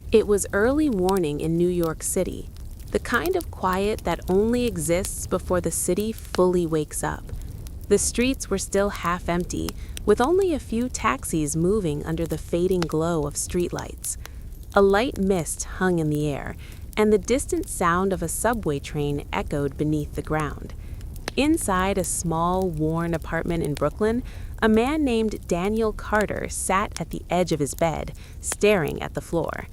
It was early morning in New York City, the kind of quiet that only exists before the city fully wakes up. The streets were still half empty, with only a few taxis moving under the fading glow of streetlights. A light mist hung in the air, and the distant sound of a subway train echoed beneath the ground. Inside a small, worn apartment in Brooklyn, a man named Daniel Carter sat at the edge of his bed, staring at the floor.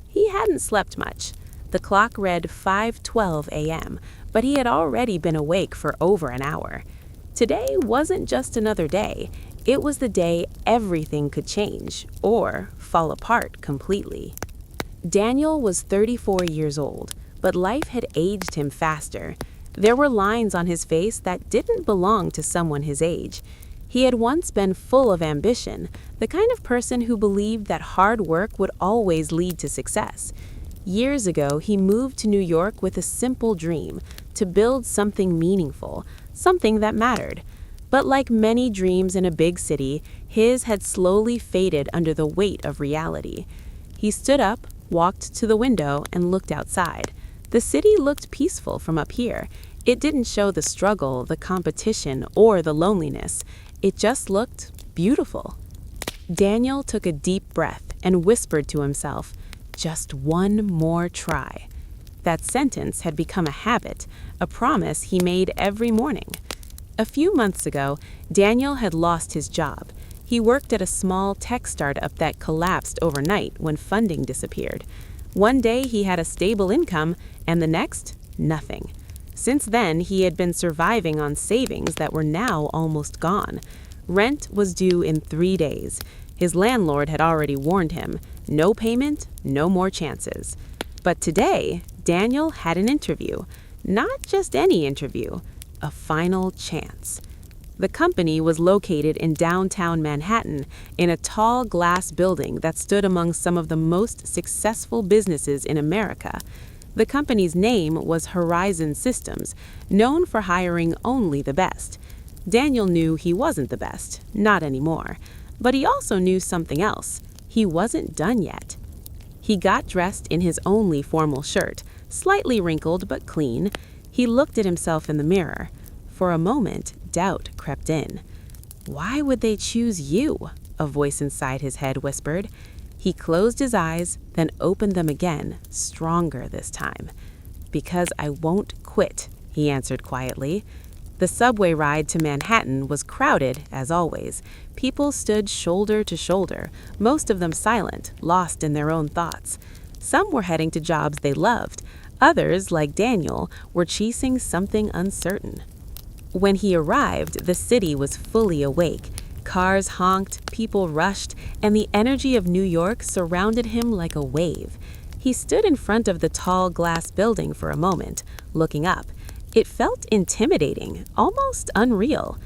He hadn't slept much. The clock read 5:12 a.m., but he had already been awake for over an hour. Today wasn't just another day. It was the day everything could change, or fall apart completely. Daniel was 34 years old, but life had aged him faster. There were lines on his face that didn't belong to someone his age. He had once been full of ambition, the kind of person who believed that hard work would always lead to success. Years ago, he moved to New York with a simple dream, to build something meaningful, something that mattered. But like many dreams in a big city, his had slowly faded under the weight of reality. He stood up, walked to the window, and looked outside. The city looked peaceful from up here. It didn't show the struggle, the competition, or the loneliness. It just looked beautiful. Daniel took a deep breath and whispered to himself, "Just one more try." That sentence had become a habit, a promise he made every morning. A few months ago, Daniel had lost his job. He worked at a small tech startup that collapsed overnight when funding disappeared. One day he had a stable income, and the next, nothing. Since then, he had been surviving on savings that were now almost gone. Rent was due in 3 days. His landlord had already warned him, no payment, no more chances. But today, Daniel had an interview. Not just any interview, a final chance. The company was located in downtown Manhattan, in a tall glass building that stood among some of the most successful businesses in America. The company's name was Horizon Systems, known for hiring only the best. Daniel knew he wasn't the best, not anymore. But he also knew something else. He wasn't done yet. He got dressed in his only formal shirt, slightly wrinkled but clean. He looked at himself in the mirror. For a moment, doubt crept in. "Why would they choose you?" a voice inside his head whispered. He closed his eyes, then opened them again, stronger this time. "Because I won't quit," he answered quietly. The subway ride to Manhattan was crowded, as always. People stood shoulder to shoulder, most of them silent, lost in their own thoughts. Some were heading to jobs they loved. Others, like Daniel, were chasing something uncertain. When he arrived, the city was fully awake. Cars honked, people rushed, and the energy of New York surrounded him like a wave. He stood in front of the tall glass building for a moment, looking up. It felt intimidating, almost unreal.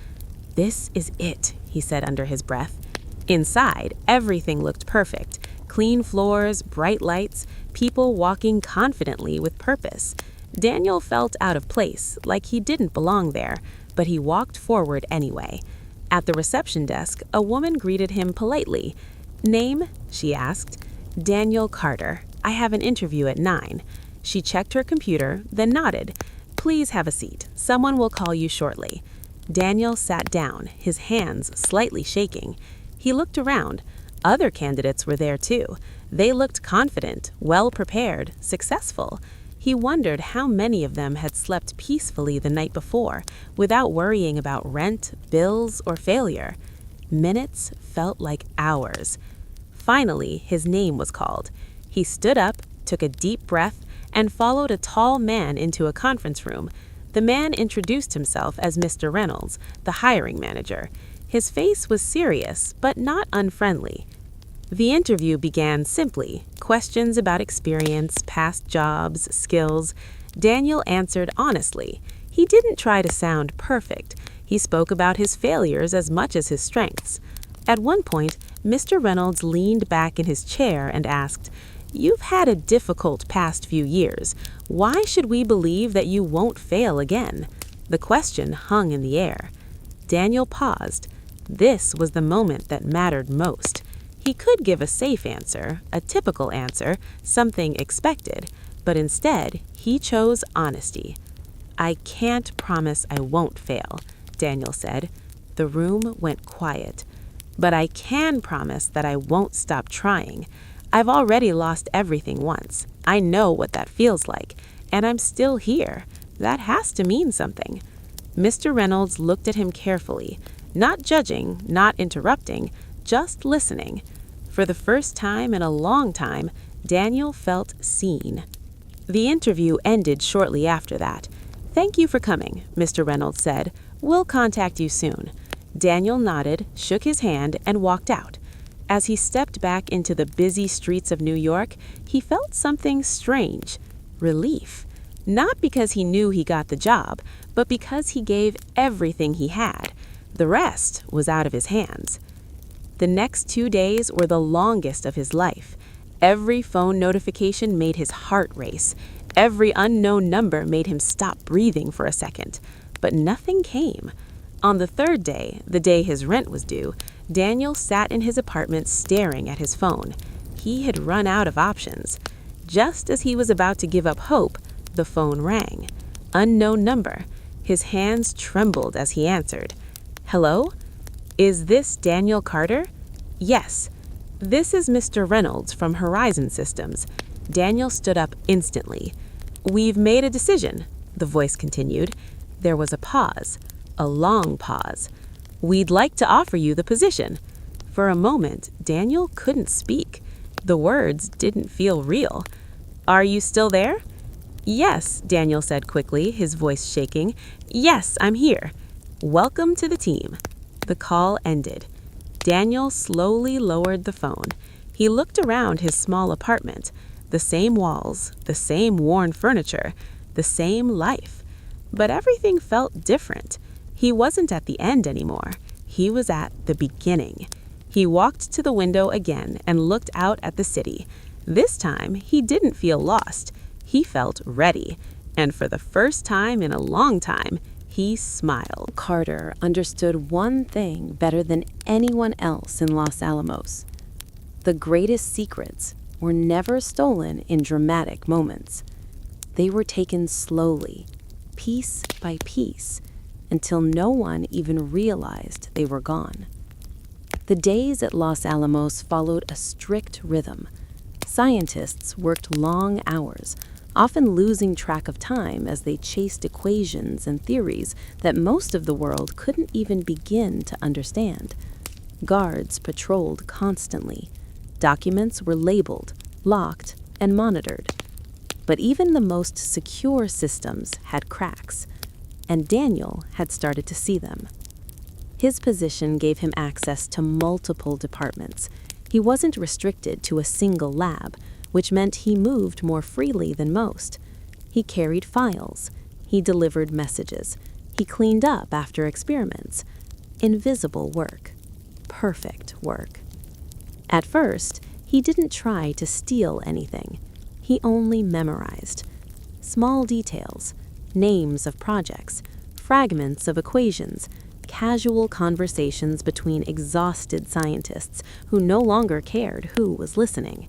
"This is it," he said under his breath. Inside, everything looked perfect. Clean floors, bright lights, people walking confidently with purpose. Daniel felt out of place, like he didn't belong there, but he walked forward anyway. At the reception desk, a woman greeted him politely. "Name?" she asked. "Daniel Carter. I have an interview at 9. She checked her computer, then nodded. "Please have a seat. Someone will call you shortly." Daniel sat down, his hands slightly shaking. He looked around. Other candidates were there too. They looked confident, well-prepared, successful. He wondered how many of them had slept peacefully the night before, without worrying about rent, bills, or failure. Minutes felt like hours. Finally, his name was called. He stood up, took a deep breath, and followed a tall man into a conference room. The man introduced himself as Mr. Reynolds, the hiring manager. His face was serious, but not unfriendly. The interview began simply, questions about experience, past jobs, skills. Daniel answered honestly. He didn't try to sound perfect. He spoke about his failures as much as his strengths. At one point, Mr. Reynolds leaned back in his chair and asked, "You've had a difficult past few years. Why should we believe that you won't fail again?" The question hung in the air. Daniel paused. This was the moment that mattered most. He could give a safe answer, a typical answer, something expected, but instead, he chose honesty. "I can't promise I won't fail," Daniel said. The room went quiet. "But I can promise that I won't stop trying. I've already lost everything once. I know what that feels like, and I'm still here. That has to mean something." Mr. Reynolds looked at him carefully, not judging, not interrupting, just listening. For the first time in a long time, Daniel felt seen. The interview ended shortly after that. "Thank you for coming," Mr. Reynolds said. "We'll contact you soon." Daniel nodded, shook his hand, and walked out. As he stepped back into the busy streets of New York, he felt something strange. Relief. Not because he knew he got the job, but because he gave everything he had. The rest was out of his hands. The next 2 days were the longest of his life. Every phone notification made his heart race. Every unknown number made him stop breathing for a second. But nothing came. On the third day, the day his rent was due, Daniel sat in his apartment staring at his phone. He had run out of options. Just as he was about to give up hope, the phone rang. Unknown number. His hands trembled as he answered. "Hello? Is this Daniel Carter?" "Yes. This is Mr. Reynolds from Horizon Systems." Daniel stood up instantly. "We've made a decision," the voice continued. There was a pause, a long pause. "We'd like to offer you the position." For a moment, Daniel couldn't speak. The words didn't feel real. "Are you still there?" "Yes," Daniel said quickly, his voice shaking. "Yes, I'm here." "Welcome to the team." The call ended. Daniel slowly lowered the phone. He looked around his small apartment. The same walls, the same worn furniture, the same life. But everything felt different. He wasn't at the end anymore. He was at the beginning. He walked to the window again and looked out at the city. This time, he didn't feel lost. He felt ready. And for the first time in a long time, he smiled. Carter understood one thing better than anyone else in Los Alamos. The greatest secrets were never stolen in dramatic moments. They were taken slowly, piece by piece, until no one even realized they were gone. The days at Los Alamos followed a strict rhythm. Scientists worked long hours, often losing track of time as they chased equations and theories that most of the world couldn't even begin to understand. Guards patrolled constantly. Documents were labeled, locked, and monitored. But even the most secure systems had cracks, and Daniel had started to see them. His position gave him access to multiple departments. He wasn't restricted to a single lab, which meant he moved more freely than most. He carried files. He delivered messages. He cleaned up after experiments. Invisible work. Perfect work. At first, he didn't try to steal anything. He only memorized. Small details, names of projects, fragments of equations, casual conversations between exhausted scientists who no longer cared who was listening.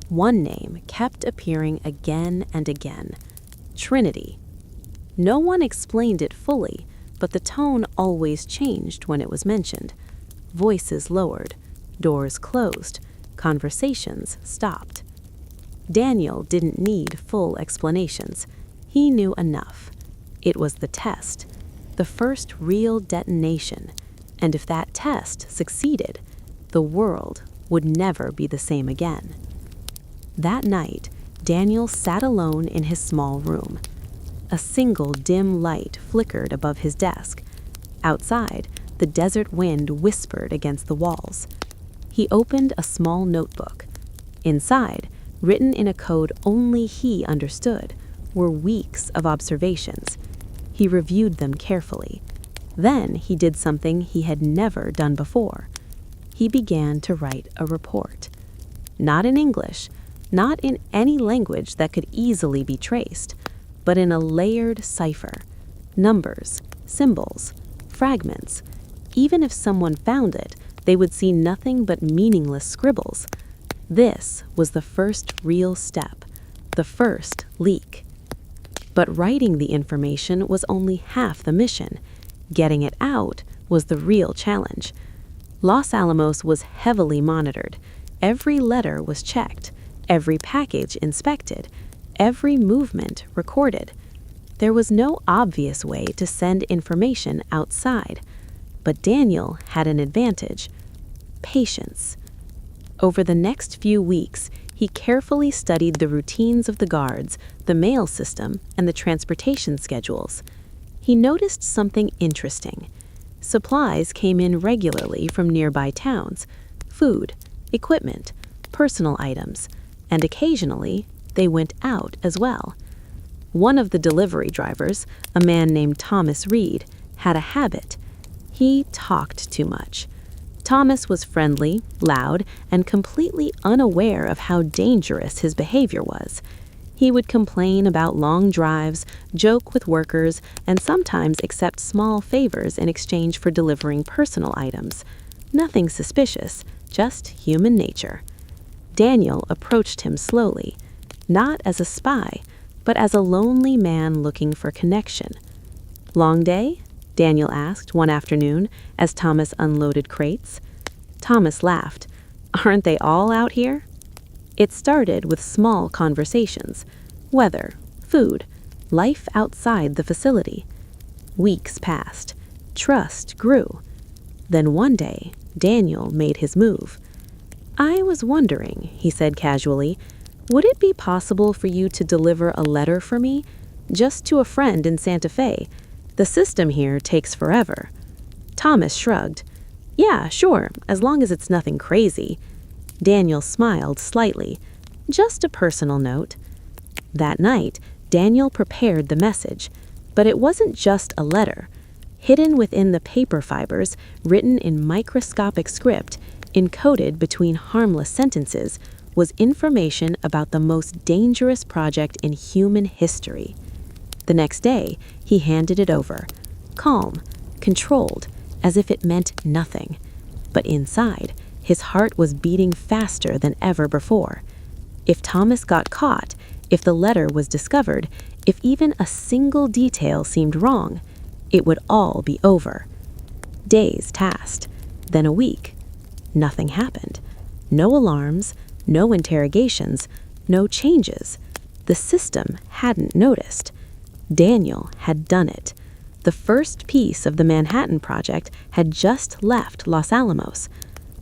One name kept appearing again and again: Trinity. No one explained it fully, but the tone always changed when it was mentioned. Voices lowered, doors closed, conversations stopped. Daniel didn't need full explanations. He knew enough. It was the test, the first real detonation, and if that test succeeded, the world would never be the same again. That night, Daniel sat alone in his small room. A single dim light flickered above his desk. Outside, the desert wind whispered against the walls. He opened a small notebook. Inside, written in a code only he understood, were weeks of observations. He reviewed them carefully. Then he did something he had never done before. He began to write a report. Not in English, not in any language that could easily be traced, but in a layered cipher. Numbers, symbols, fragments. Even if someone found it, they would see nothing but meaningless scribbles. This was the first real step, the first leak. But writing the information was only half the mission. Getting it out was the real challenge. Los Alamos was heavily monitored. Every letter was checked, every package inspected, every movement recorded. There was no obvious way to send information outside. But Daniel had an advantage: patience. Over the next few weeks, he carefully studied the routines of the guards, the mail system, and the transportation schedules. He noticed something interesting. Supplies came in regularly from nearby towns: food, equipment, personal items, and occasionally they went out as well. One of the delivery drivers, a man named Thomas Reed, had a habit. He talked too much. Thomas was friendly, loud, and completely unaware of how dangerous his behavior was. He would complain about long drives, joke with workers, and sometimes accept small favors in exchange for delivering personal items. Nothing suspicious, just human nature. Daniel approached him slowly, not as a spy, but as a lonely man looking for connection. "Long day?" Daniel asked one afternoon as Thomas unloaded crates. Thomas laughed. "Aren't they all out here?" It started with small conversations: weather, food, life outside the facility. Weeks passed. Trust grew. Then one day, Daniel made his move. "I was wondering," he said casually, "would it be possible for you to deliver a letter for me? Just to a friend in Santa Fe. The system here takes forever." Thomas shrugged. "Yeah, sure, as long as it's nothing crazy." Daniel smiled slightly. "Just a personal note." That night, Daniel prepared the message, but it wasn't just a letter. Hidden within the paper fibers, written in microscopic script, encoded between harmless sentences, was information about the most dangerous project in human history. The next day, he handed it over, calm, controlled, as if it meant nothing. But inside, his heart was beating faster than ever before. If Thomas got caught, if the letter was discovered, if even a single detail seemed wrong, it would all be over. Days passed, then a week. Nothing happened. No alarms, no interrogations, no changes. The system hadn't noticed. Daniel had done it. The first piece of the Manhattan Project had just left Los Alamos.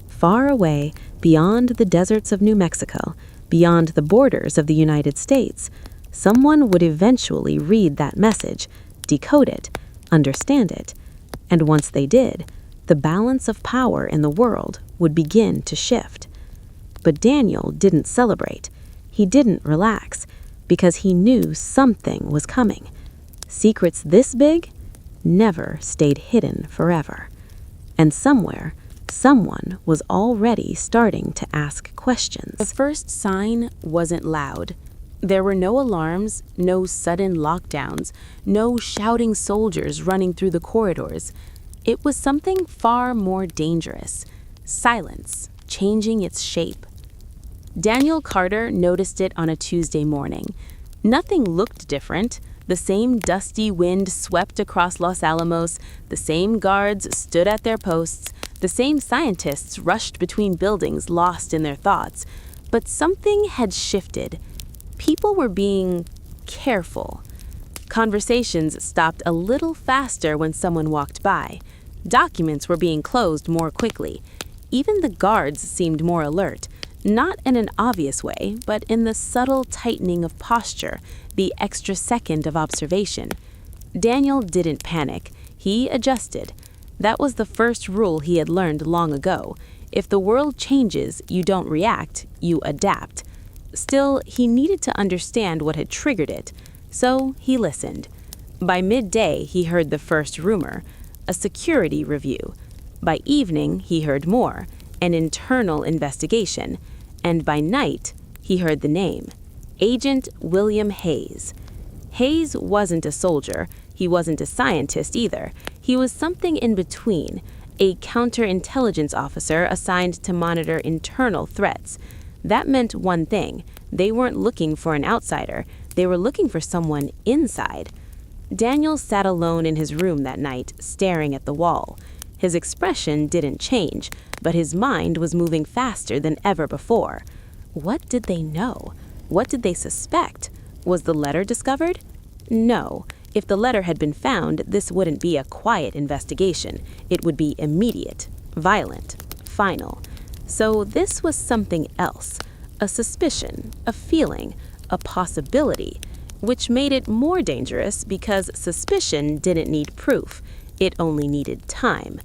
Far away, beyond the deserts of New Mexico, beyond the borders of the United States, someone would eventually read that message, decode it, understand it. And once they did, the balance of power in the world would begin to shift. But Daniel didn't celebrate. He didn't relax, because he knew something was coming. Secrets this big never stayed hidden forever. And somewhere, someone was already starting to ask questions. The first sign wasn't loud. There were no alarms, no sudden lockdowns, no shouting soldiers running through the corridors. It was something far more dangerous: silence, changing its shape. Daniel Carter noticed it on a Tuesday morning. Nothing looked different. The same dusty wind swept across Los Alamos, the same guards stood at their posts, the same scientists rushed between buildings lost in their thoughts. But something had shifted. People were being careful. Conversations stopped a little faster when someone walked by. Documents were being closed more quickly. Even the guards seemed more alert. Not in an obvious way, but in the subtle tightening of posture, the extra second of observation. Daniel didn't panic. He adjusted. That was the first rule he had learned long ago. If the world changes, you don't react, you adapt. Still, he needed to understand what had triggered it, so he listened. By midday, he heard the first rumor, a security review. By evening, he heard more, an internal investigation. And by night, he heard the name, Agent William Hayes. Hayes wasn't a soldier. He wasn't a scientist either. He was something in between, a counterintelligence officer assigned to monitor internal threats. That meant one thing: they weren't looking for an outsider, they were looking for someone inside. Daniel sat alone in his room that night, staring at the wall. His expression didn't change, but his mind was moving faster than ever before. What did they know? What did they suspect? Was the letter discovered? No. If the letter had been found, this wouldn't be a quiet investigation. It would be immediate, violent, final. So this was something else. A suspicion, a feeling, a possibility, which made it more dangerous because suspicion didn't need proof. It only needed time.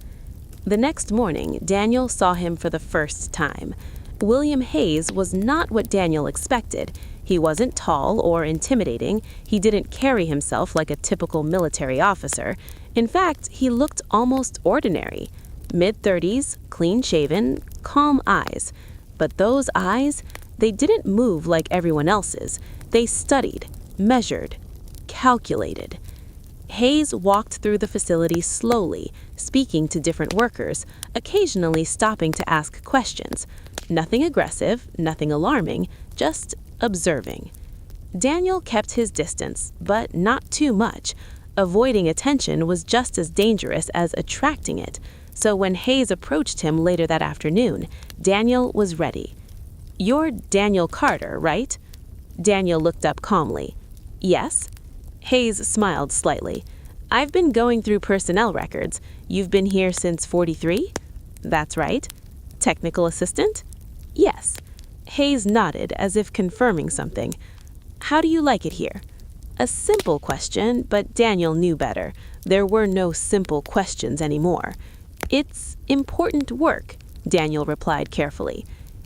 The next morning, Daniel saw him for the first time. William Hayes was not what Daniel expected. He wasn't tall or intimidating. He didn't carry himself like a typical military officer. In fact, he looked almost ordinary. Mid-30s, clean-shaven, calm eyes. But those eyes, they didn't move like everyone else's. They studied, measured, calculated. Hayes walked through the facility slowly, speaking to different workers, occasionally stopping to ask questions. Nothing aggressive, nothing alarming, just observing. Daniel kept his distance, but not too much. Avoiding attention was just as dangerous as attracting it. So when Hayes approached him later that afternoon, Daniel was ready. "You're Daniel Carter, right?" Daniel looked up calmly. "Yes?" Hayes smiled slightly. "I've been going through personnel records. You've been here since 43? That's right. Technical assistant? Yes." Hayes nodded as if confirming something. "How do you like it here?" A simple question, but Daniel knew better. There were no simple questions anymore. "It's important work," Daniel replied carefully.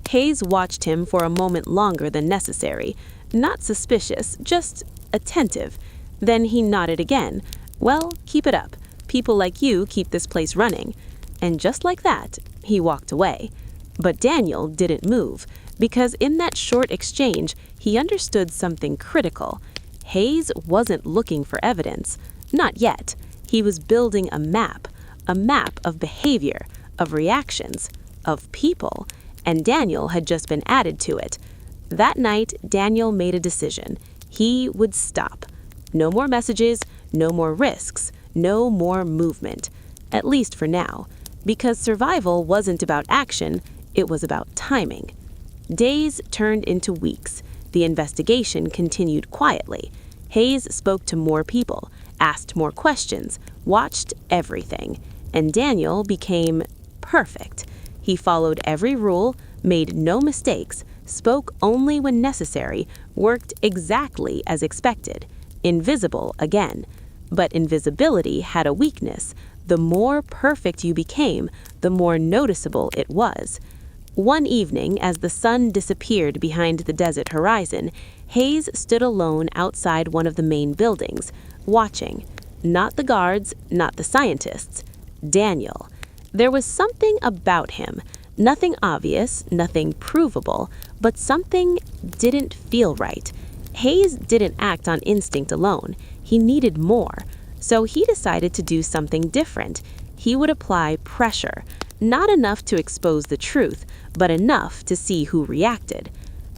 Hayes watched him for a moment longer than necessary. Not suspicious, just attentive. Then he nodded again. "Well, keep it up. People like you keep this place running." And just like that, he walked away. But Daniel didn't move, because in that short exchange, he understood something critical. Hayes wasn't looking for evidence. Not yet. He was building a map of behavior, of reactions, of people, and Daniel had just been added to it. That night, Daniel made a decision. He would stop. No more messages, no more risks, no more movement. At least for now. Because survival wasn't about action, it was about timing. Days turned into weeks. The investigation continued quietly. Hayes spoke to more people, asked more questions, watched everything. And Daniel became perfect. He followed every rule, made no mistakes, spoke only when necessary, worked exactly as expected. Invisible again. But invisibility had a weakness. The more perfect you became, the more noticeable it was. One evening, as the sun disappeared behind the desert horizon, Hayes stood alone outside one of the main buildings, watching. Not the guards, not the scientists. Daniel. There was something about him. Nothing obvious, nothing provable, but something didn't feel right. Hayes didn't act on instinct alone. He needed more. So he decided to do something different. He would apply pressure. Not enough to expose the truth, but enough to see who reacted.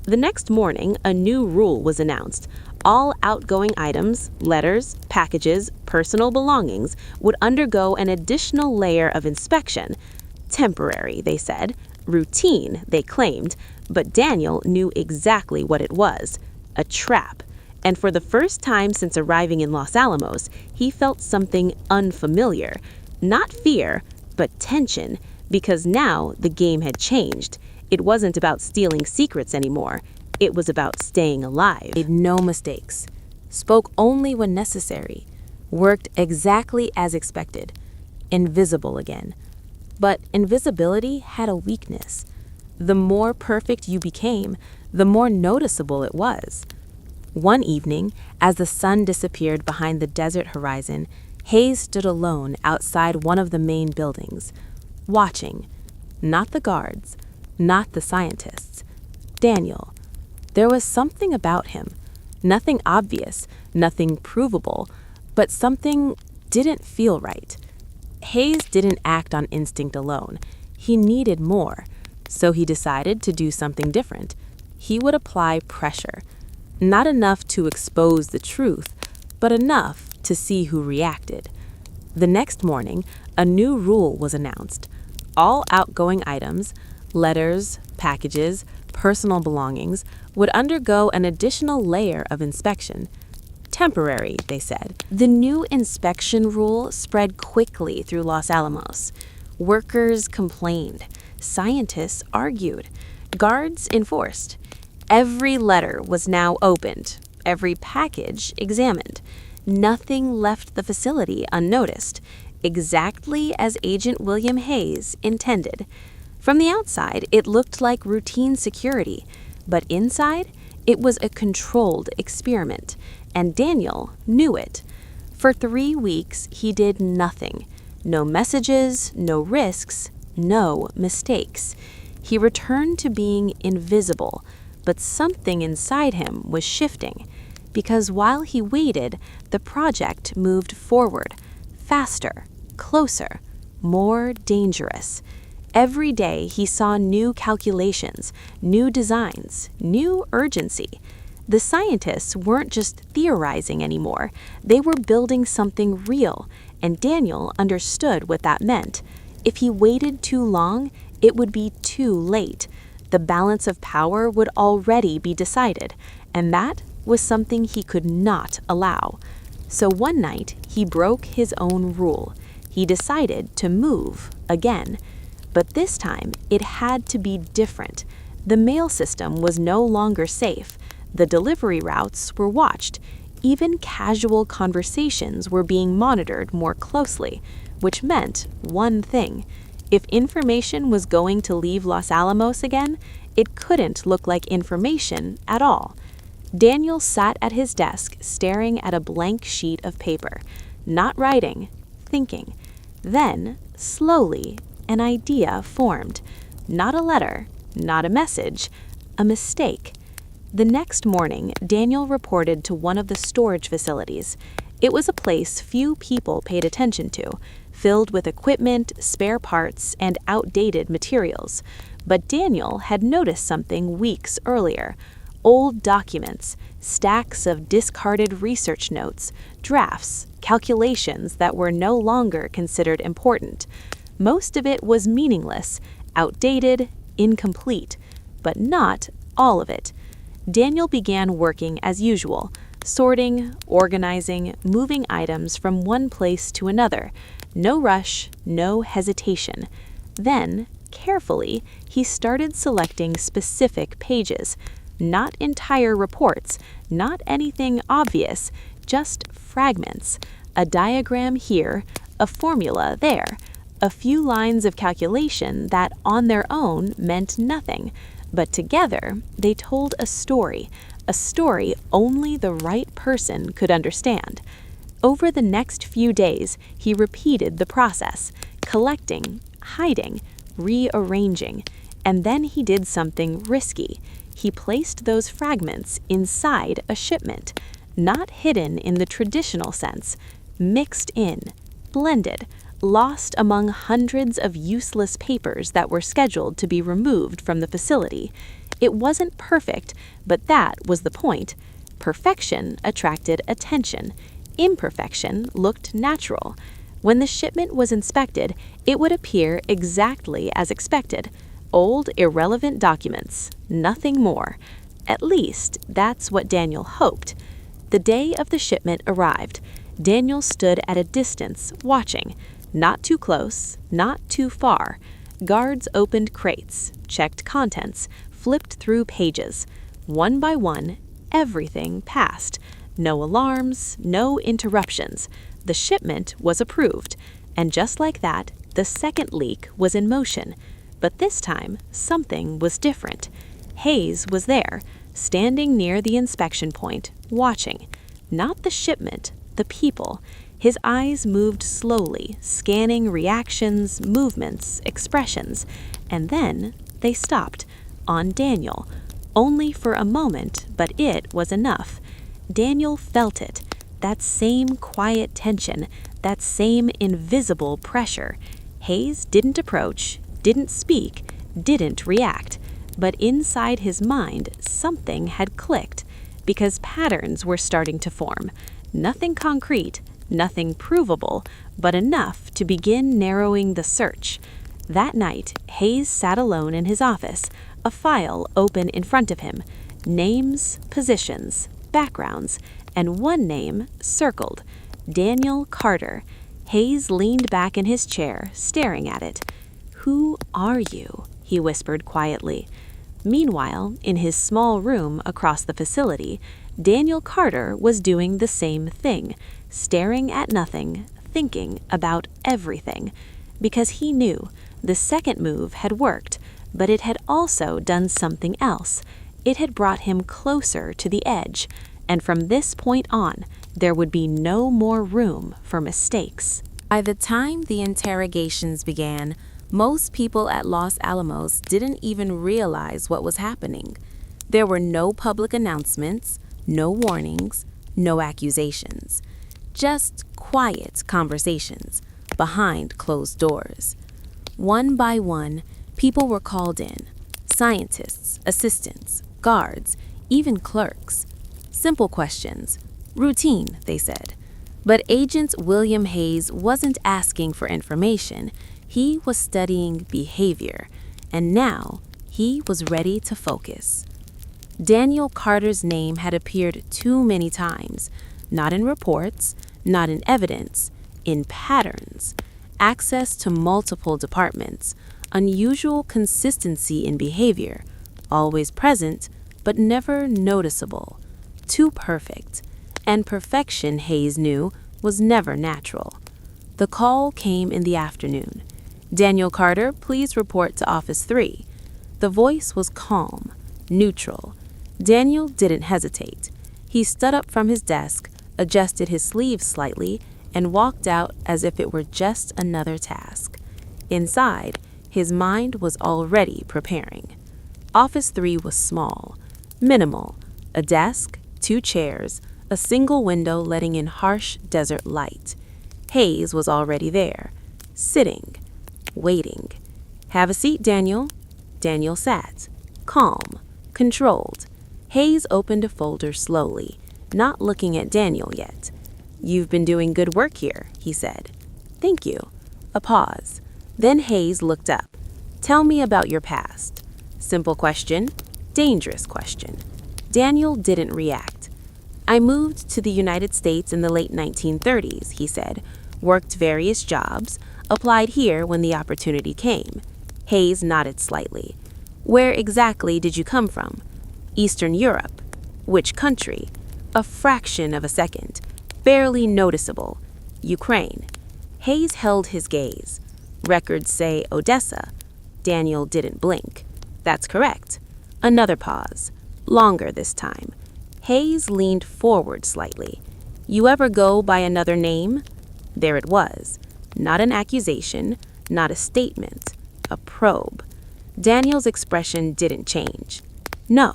The next morning, a new rule was announced. All outgoing items, letters, packages, personal belongings would undergo an additional layer of inspection. Temporary, they said. Routine, they claimed. But Daniel knew exactly what it was. A trap. And for the first time since arriving in Los Alamos, he felt something unfamiliar. Not fear, but tension. Because now the game had changed. It wasn't about stealing secrets anymore. It was about staying alive. Made no mistakes. Spoke only when necessary. Worked exactly as expected. Invisible again. But invisibility had a weakness. The more perfect you became, the more noticeable it was. One evening, as the sun disappeared behind the desert horizon, Hayes stood alone outside one of the main buildings, watching. Not the guards, not the scientists. Daniel. There was something about him. Nothing obvious, nothing provable, but something didn't feel right. Hayes didn't act on instinct alone. He needed more, so he decided to do something different. He would apply pressure. Not enough to expose the truth, but enough to see who reacted. The next morning, a new rule was announced. All outgoing items, letters, packages, personal belongings, would undergo an additional layer of inspection. Temporary, they said. The new inspection rule spread quickly through Los Alamos. Workers complained. Scientists argued. Guards enforced. Every letter was now opened, every package examined. Nothing left the facility unnoticed, exactly as Agent William Hayes intended. From the outside, it looked like routine security, but inside, it was a controlled experiment, and Daniel knew it. For 3 weeks, he did nothing. No messages, no risks, no mistakes. He returned to being invisible, but something inside him was shifting, because while he waited, the project moved forward, faster, closer, more dangerous. Every day he saw new calculations, new designs, new urgency. The scientists weren't just theorizing anymore. They were building something real, and Daniel understood what that meant. If he waited too long, it would be too late. The balance of power would already be decided, and that was something he could not allow. So one night, he broke his own rule. He decided to move again. But this time, it had to be different. The mail system was no longer safe. The delivery routes were watched. Even casual conversations were being monitored more closely, which meant one thing. If information was going to leave Los Alamos again, it couldn't look like information at all. Daniel sat at his desk staring at a blank sheet of paper, not writing, thinking. Then, slowly, an idea formed. Not a letter, not a message, a mistake. The next morning, Daniel reported to one of the storage facilities. It was a place few people paid attention to, filled with equipment, spare parts, and outdated materials. But Daniel had noticed something weeks earlier. Old documents, stacks of discarded research notes, drafts, calculations that were no longer considered important. Most of it was meaningless, outdated, incomplete, but not all of it. Daniel began working as usual, sorting, organizing, moving items from one place to another. No rush, no hesitation. Then, carefully, he started selecting specific pages. Not entire reports, not anything obvious, just fragments. A diagram here, a formula there. A few lines of calculation that on their own meant nothing, but together they told a story only the right person could understand. Over the next few days, he repeated the process, collecting, hiding, rearranging, and then he did something risky. He placed those fragments inside a shipment, not hidden in the traditional sense, mixed in, blended, lost among hundreds of useless papers that were scheduled to be removed from the facility. It wasn't perfect, but that was the point. Perfection attracted attention. Imperfection looked natural. When the shipment was inspected, it would appear exactly as expected. Old, irrelevant documents, nothing more. At least, that's what Daniel hoped. The day of the shipment arrived. Daniel stood at a distance, watching. Not too close, not too far. Guards opened crates, checked contents, flipped through pages. One by one, everything passed. No alarms, no interruptions. The shipment was approved. And just like that, the second leak was in motion. But this time, something was different. Hayes was there, standing near the inspection point, watching. Not the shipment, the people. His eyes moved slowly, scanning reactions, movements, expressions, and then they stopped, on Daniel. Only for a moment, but it was enough. Daniel felt it, that same quiet tension, that same invisible pressure. Hayes didn't approach, didn't speak, didn't react, but inside his mind something had clicked, because patterns were starting to form. Nothing concrete, nothing provable, but enough to begin narrowing the search. That night, Hayes sat alone in his office, a file open in front of him. Names, positions, backgrounds, and one name circled: Daniel Carter. Hayes leaned back in his chair, staring at it. "Who are you?" he whispered quietly. Meanwhile, in his small room across the facility, Daniel Carter was doing the same thing, staring at nothing, thinking about everything. Because he knew the second move had worked, but it had also done something else. It had brought him closer to the edge, and from this point on, there would be no more room for mistakes. By the time the interrogations began, most people at Los Alamos didn't even realize what was happening. There were no public announcements, no warnings, no accusations. Just quiet conversations behind closed doors. One by one, people were called in. Scientists, assistants, guards, even clerks. Simple questions. Routine, they said. But Agent William Hayes wasn't asking for information. He was studying behavior, and now he was ready to focus. Daniel Carter's name had appeared too many times, not in reports, not in evidence, in patterns. Access to multiple departments, unusual consistency in behavior, always present, but never noticeable. Too perfect. And perfection, Hayes knew, was never natural. The call came in the afternoon. "Daniel Carter, please report to Office 3. The voice was calm, neutral. Daniel didn't hesitate. He stood up from his desk, adjusted his sleeves slightly, and walked out as if it were just another task. Inside, his mind was already preparing. Office 3 was small, minimal, a desk, 2 chairs, a single window letting in harsh desert light. Hayes was already there, sitting, waiting. "Have a seat, Daniel." Daniel sat, calm, controlled. Hayes opened a folder slowly, not looking at Daniel yet. "You've been doing good work here," he said. "Thank you." A pause. Then Hayes looked up. "Tell me about your past." Simple question, dangerous question. Daniel didn't react. "I moved to the United States in the late 1930s, he said, worked various jobs, applied here when the opportunity came. Hayes nodded slightly. "Where exactly did you come from?" "Eastern Europe." "Which country?" "A fraction of a second. Barely noticeable." "Ukraine." Hayes held his gaze. "Records say Odessa." Daniel didn't blink. "That's correct." Another pause. Longer this time. Hayes leaned forward slightly. "You ever go by another name?" There it was. Not an accusation, not a statement, a probe. Daniel's expression didn't change. "No."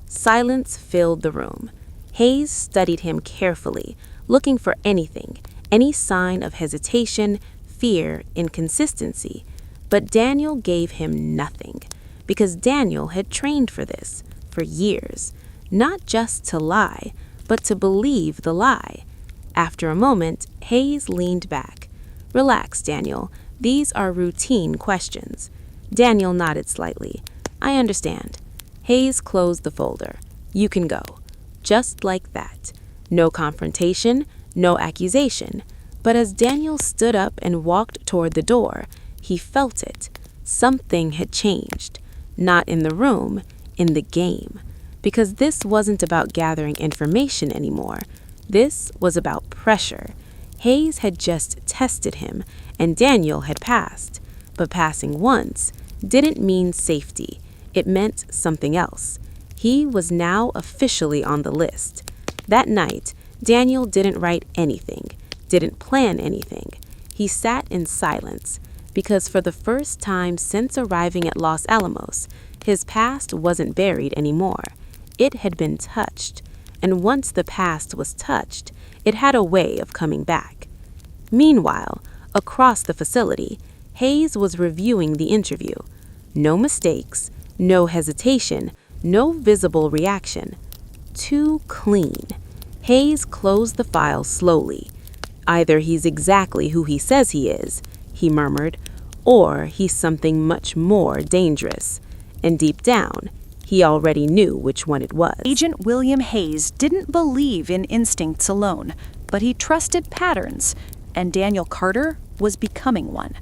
Silence filled the room. Hayes studied him carefully, looking for anything, any sign of hesitation, fear, inconsistency. But Daniel gave him nothing, because Daniel had trained for this, for years. Not just to lie, but to believe the lie. After a moment, Hayes leaned back. "Relax, Daniel. These are routine questions." Daniel nodded slightly. "I understand." Hayes closed the folder. "You can go." Just like that. No confrontation, no accusation. But as Daniel stood up and walked toward the door, he felt it. Something had changed. Not in the room, in the game. Because this wasn't about gathering information anymore. This was about pressure. Hayes had just tested him, and Daniel had passed. But passing once didn't mean safety. It meant something else. He was now officially on the list. That night, Daniel didn't write anything, didn't plan anything. He sat in silence, because for the first time since arriving at Los Alamos, his past wasn't buried anymore. It had been touched, and once the past was touched, it had a way of coming back. Meanwhile, across the facility, Hayes was reviewing the interview. No mistakes, no hesitation, no visible reaction. Too clean. Hayes closed the file slowly. Either he's exactly who he says he is, he murmured, or he's something much more dangerous. And deep down, he already knew which one it was. Agent William Hayes didn't believe in instincts alone, but he trusted patterns, and Daniel Carter was becoming one.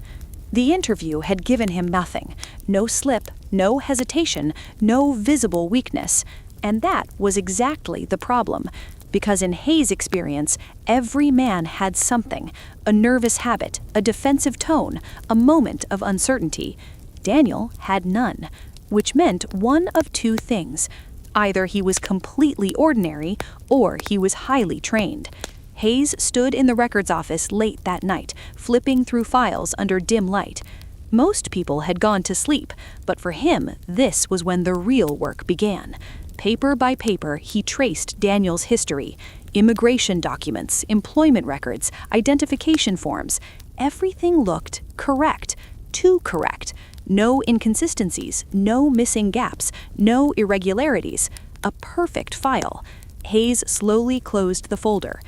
The interview had given him nothing, no slip, no hesitation, no visible weakness, and that was exactly the problem. Because in Hayes' experience, every man had something, a nervous habit, a defensive tone, a moment of uncertainty. Daniel had none, which meant one of two things. Either he was completely ordinary, or he was highly trained. Hayes stood in the records office late that night, flipping through files under dim light. Most people had gone to sleep, but for him, this was when the real work began. Paper by paper, he traced Daniel's history, immigration documents, employment records, identification forms. Everything looked correct, too correct. No inconsistencies, no missing gaps, no irregularities. A perfect file. Hayes slowly closed the folder.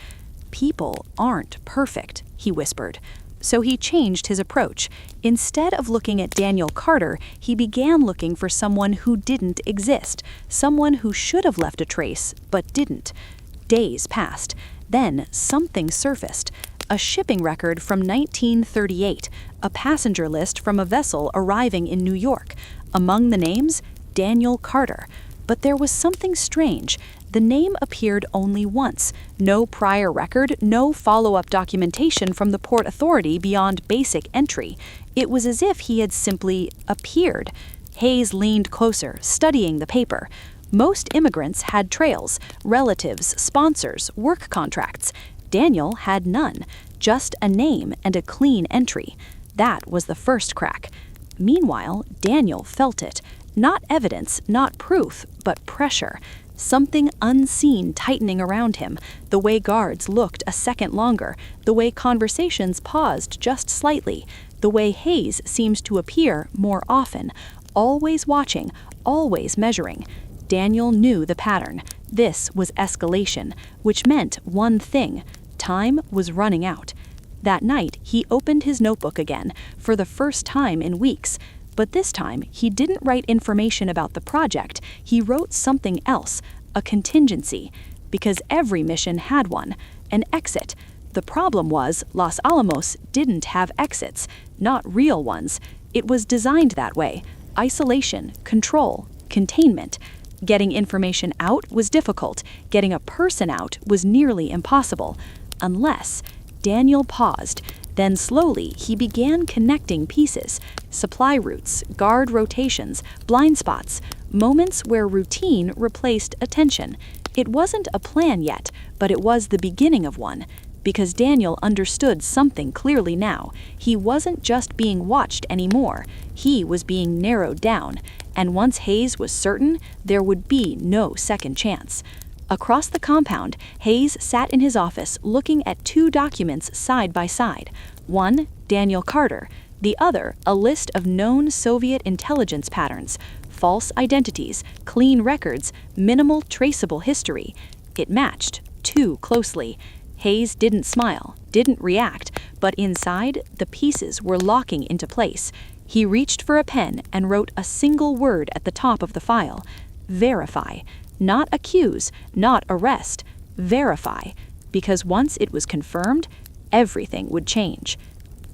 "People aren't perfect," he whispered. So he changed his approach. Instead of looking at Daniel Carter, he began looking for someone who didn't exist, someone who should have left a trace, but didn't. Days passed. Then something surfaced. A shipping record from 1938, a passenger list from a vessel arriving in New York. Among the names, Daniel Carter. But there was something strange. The name appeared only once. No prior record, no follow-up documentation from the Port Authority beyond basic entry. It was as if he had simply appeared. Hayes leaned closer, studying the paper. Most immigrants had trails, relatives, sponsors, work contracts. Daniel had none, just a name and a clean entry. That was the first crack. Meanwhile, Daniel felt it. Not evidence, not proof, but pressure. Something unseen tightening around him, the way guards looked a second longer, the way conversations paused just slightly, the way Hayes seems to appear more often, always watching, always measuring. Daniel knew the pattern. This was escalation, which meant one thing: time was running out. That night, he opened his notebook again, for the first time in weeks. But this time, he didn't write information about the project, he wrote something else, a contingency, because every mission had one, an exit. The problem was Los Alamos didn't have exits, not real ones. It was designed that way: isolation, control, containment. Getting information out was difficult, getting a person out was nearly impossible. Unless Daniel paused. Then slowly, he began connecting pieces: supply routes, guard rotations, blind spots, moments where routine replaced attention. It wasn't a plan yet, but it was the beginning of one. Because Daniel understood something clearly now. He wasn't just being watched anymore. He was being narrowed down. And once Hayes was certain, there would be no second chance. Across the compound, Hayes sat in his office looking at two documents side by side. One, Daniel Carter. The other, a list of known Soviet intelligence patterns. False identities, clean records, minimal traceable history. It matched too closely. Hayes didn't smile, didn't react, but inside, the pieces were locking into place. He reached for a pen and wrote a single word at the top of the file: verify. Not accuse, not arrest. Verify. Because once it was confirmed, everything would change.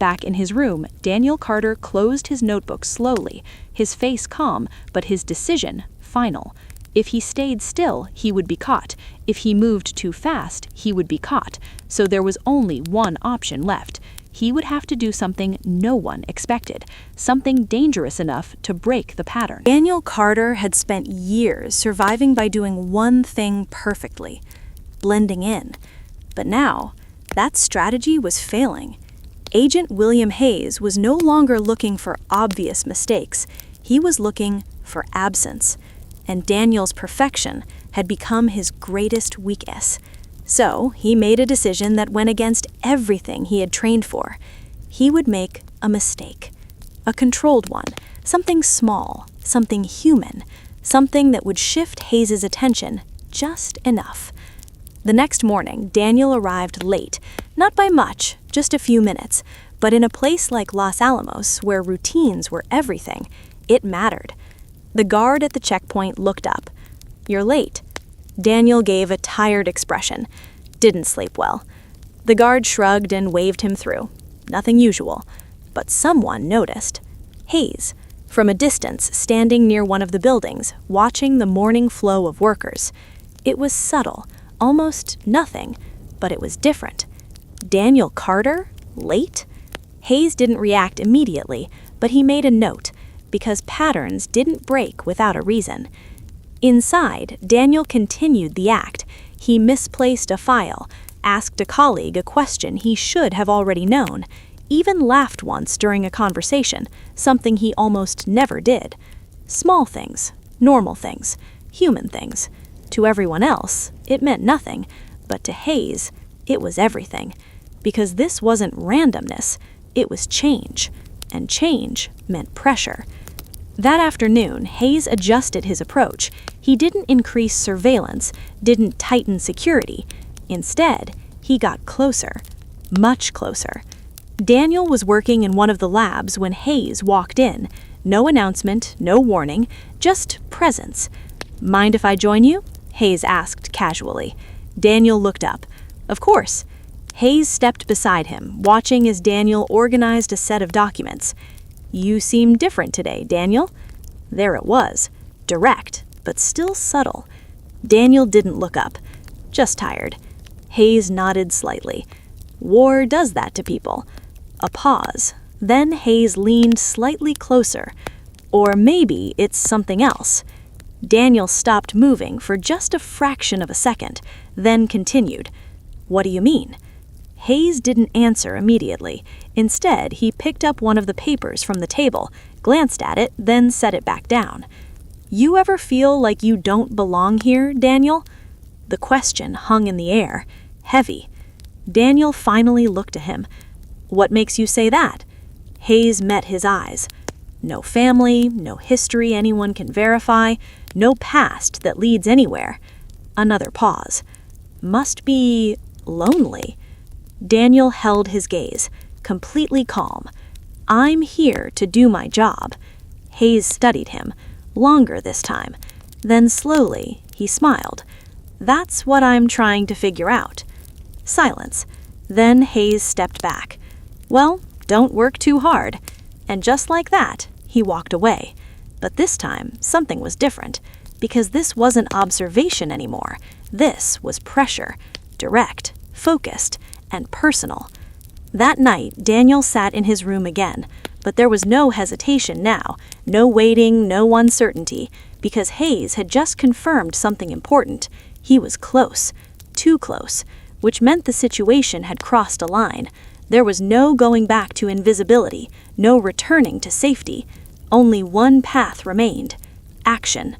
Back in his room, Daniel Carter closed his notebook slowly, his face calm, but his decision final. If he stayed still, he would be caught. If he moved too fast, he would be caught. So there was only one option left. He would have to do something no one expected, something dangerous enough to break the pattern. Daniel Carter had spent years surviving by doing one thing perfectly: blending in. But now, that strategy was failing. Agent William Hayes was no longer looking for obvious mistakes. He was looking for absence. And Daniel's perfection had become his greatest weakness. So he made a decision that went against everything he had trained for. He would make a mistake. A controlled one, something small, something human, something that would shift Hayes' attention just enough. The next morning, Daniel arrived late, not by much, just a few minutes, but in a place like Los Alamos, where routines were everything, it mattered. The guard at the checkpoint looked up. "You're late." Daniel gave a tired expression. Didn't sleep well. The guard shrugged and waved him through. Nothing usual. But someone noticed. Hayes, from a distance, standing near one of the buildings, watching the morning flow of workers. It was subtle, almost nothing, but it was different. Daniel Carter? Late? Hayes didn't react immediately, but he made a note, because patterns didn't break without a reason. Inside, Daniel continued the act. He misplaced a file, asked a colleague a question he should have already known, even laughed once during a conversation, something he almost never did. Small things, normal things, human things. To everyone else, it meant nothing, but to Hayes, it was everything. Because this wasn't randomness, it was change, and change meant pressure. That afternoon, Hayes adjusted his approach. He didn't increase surveillance, didn't tighten security. Instead, he got closer, much closer. Daniel was working in one of the labs when Hayes walked in. No announcement, no warning, just presence. "Mind if I join you?" Hayes asked casually. Daniel looked up. Of course. Hayes stepped beside him, watching as Daniel organized a set of documents. "You seem different today, Daniel." There it was, direct, but still subtle. Daniel didn't look up, just tired. Hayes nodded slightly. War does that to people. A pause. Then Hayes leaned slightly closer. Or maybe it's something else. Daniel stopped moving for just a fraction of a second, then continued. "What do you mean?" Hayes didn't answer immediately. Instead, he picked up one of the papers from the table, glanced at it, then set it back down. "You ever feel like you don't belong here, Daniel?" The question hung in the air, heavy. Daniel finally looked at him. "What makes you say that?" Hayes met his eyes. No family, no history anyone can verify, no past that leads anywhere. Another pause. Must be lonely. Daniel held his gaze, completely calm. "I'm here to do my job." Hayes studied him, longer this time. Then slowly, he smiled. "That's what I'm trying to figure out." Silence. Then Hayes stepped back. "Well, don't work too hard." And just like that, he walked away. But this time, something was different, because this wasn't observation anymore. This was pressure, direct, focused, and personal. That night, Daniel sat in his room again, but there was no hesitation now, no waiting, no uncertainty, because Hayes had just confirmed something important. He was close, too close, which meant the situation had crossed a line. There was no going back to invisibility, no returning to safety. Only one path remained: action.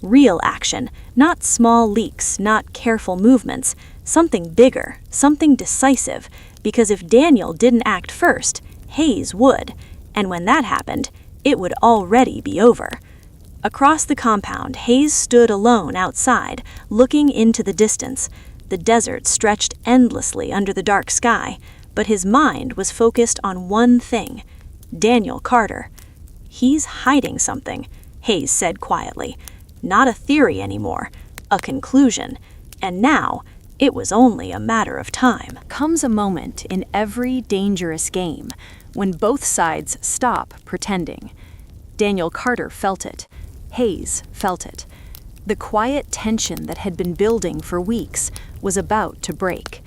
Real action, not small leaks, not careful movements. Something bigger, something decisive, because if Daniel didn't act first, Hayes would, and when that happened, it would already be over. Across the compound, Hayes stood alone outside, looking into the distance. The desert stretched endlessly under the dark sky, but his mind was focused on one thing: Daniel Carter. "He's hiding something," Hayes said quietly. "Not a theory anymore, a conclusion. And now, it was only a matter of time." Comes a moment in every dangerous game when both sides stop pretending. Daniel Carter felt it. Hayes felt it. The quiet tension that had been building for weeks was about to break.